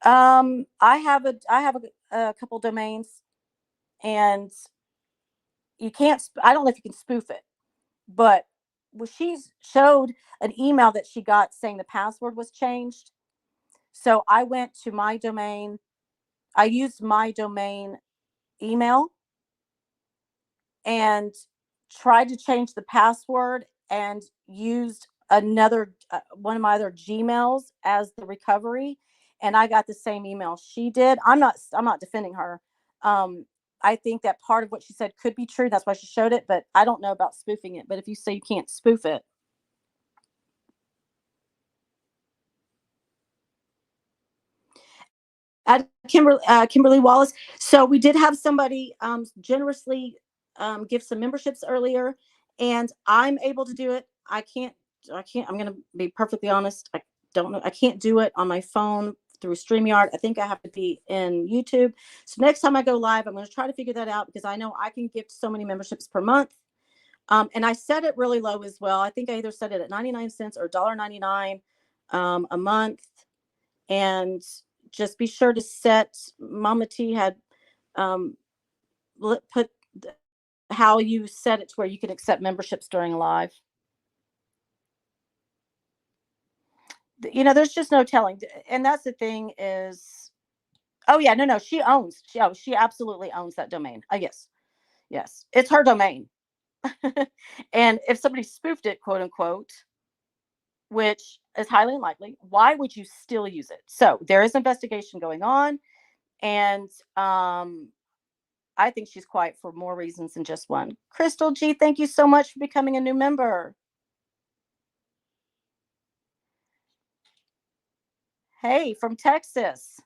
I have a couple domains, and you can't. I don't know if you can spoof it, but she showed an email that she got saying the password was changed. So I went to my domain. I used my domain email and tried to change the password and used another one of my other Gmails as the recovery, and I got the same email she did. I'm not defending her. I think that part of what she said could be true. That's why she showed it, but I don't know about spoofing it. But if you say you can't spoof it, Kimberly Wallace. So we did have somebody generously give some memberships earlier, and I'm able to do it. I can't. I'm going to be perfectly honest. I don't know. I can't do it on my phone through StreamYard. I think I have to be in YouTube. So next time I go live, I'm going to try to figure that out because I know I can gift so many memberships per month. And I set it really low as well. I think I either set it at 99 cents or $1.99 a month. And just be sure to set, Mama T had put how you set it to where you can accept memberships during a live. There's just no telling. And that's the thing is, oh yeah, no, she absolutely owns that domain. Yes, it's her domain. And if somebody spoofed it, quote unquote, which is highly unlikely, why would you still use it? So there is investigation going on, and I think she's quiet for more reasons than just one. Crystal G, thank you so much for becoming a new member. Hey, from Texas.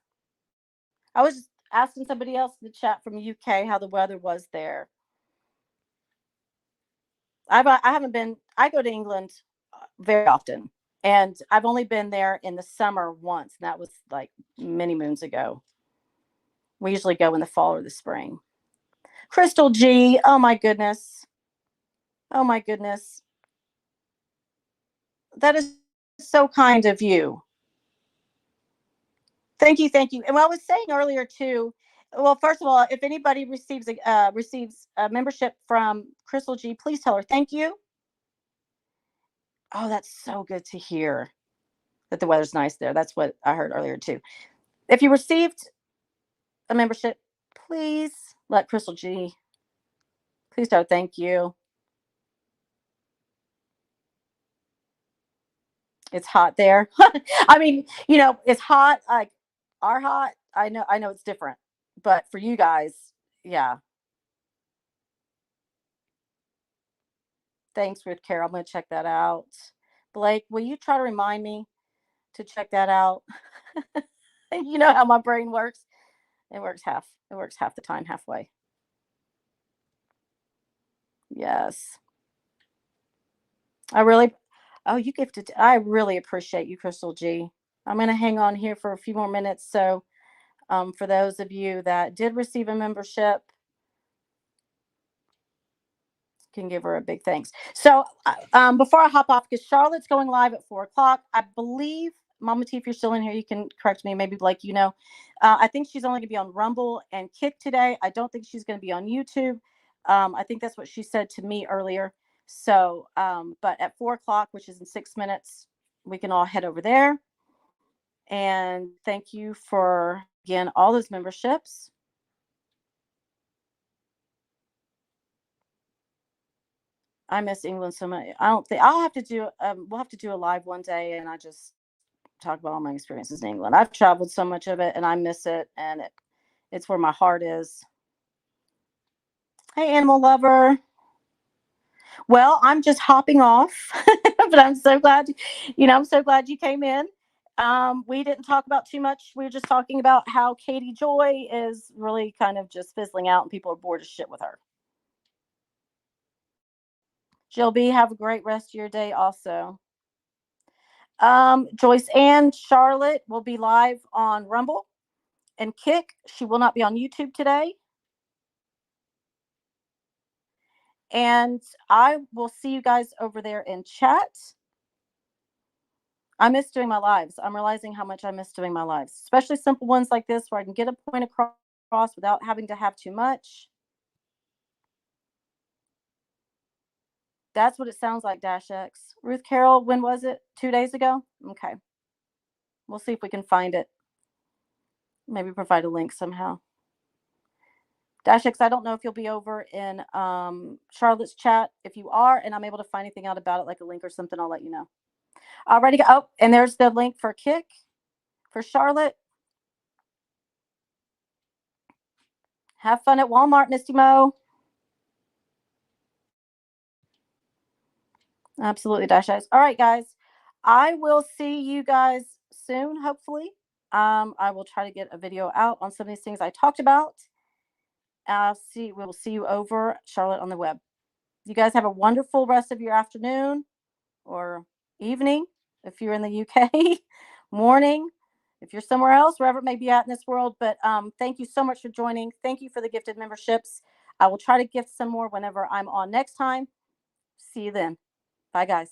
I was just asking somebody else in the chat from UK how the weather was there. I haven't been, I go to England very often, and I've only been there in the summer once, and that was like many moons ago. We usually go in the fall or the spring. Crystal G, oh my goodness. Oh my goodness. That is so kind of you. Thank you. And what I was saying earlier too, well, first of all, if anybody receives a membership from Crystal G, please tell her thank you. Oh, that's so good to hear that the weather's nice there. That's what I heard earlier too. If you received a membership, please let Crystal G, please tell her thank you. It's hot there. I mean, it's hot, like our hot. I know it's different, but for you guys, yeah. Thanks, Ruth Carol. I'm going to check that out. Blake, will you try to remind me to check that out? You know how my brain works. It works half the time, halfway. Yes. You gifted. I really appreciate you, Crystal G. I'm going to hang on here for a few more minutes. So, for those of you that did receive a membership, can give her a big thanks. So, before I hop off, because Charlotte's going live at 4:00, I believe Mama T, if you're still in here, you can correct me. Maybe like, I think she's only going to be on Rumble and Kick today. I don't think she's going to be on YouTube. I think that's what she said to me earlier. So, but at 4 o'clock, which is in 6 minutes, we can all head over there. And thank you for, again, all those memberships. I miss England so much. I don't think I'll have to do, we'll have to do a live one day and I just talk about all my experiences in England. I've traveled so much of it and I miss it. And it's where my heart is. Hey, animal lover. Well, I'm just hopping off, but I'm so glad, I'm so glad you came in. We didn't talk about too much. We were just talking about how Katie Joy is really kind of just fizzling out and people are bored as shit with her. Jill B, have a great rest of your day also. Joyce Ann Charlotte will be live on Rumble and Kick. She will not be on YouTube today. And I will see you guys over there in chat. I miss doing my lives. I'm realizing how much I miss doing my lives, especially simple ones like this where I can get a point across without having to have too much. That's what it sounds like, Dash X. Ruth Carroll, when was it? 2 days ago? Okay. We'll see if we can find it. Maybe provide a link somehow. Dash X, I don't know if you'll be over in Charlotte's chat. If you are, and I'm able to find anything out about it, like a link or something, I'll let you know. Alrighty. Oh, and there's the link for Kick for Charlotte. Have fun at Walmart, Misty Mo. Absolutely, Dash Eyes. All right, guys. I will see you guys soon, hopefully. I will try to get a video out on some of these things I talked about. We will see you over, Charlotte, on the web. You guys have a wonderful rest of your afternoon or evening if you're in the UK, morning if you're somewhere else, wherever it may be at in this world. But thank you so much for joining. Thank you for the gifted memberships. I will try to gift some more whenever I'm on next time. See you then. Bye, guys.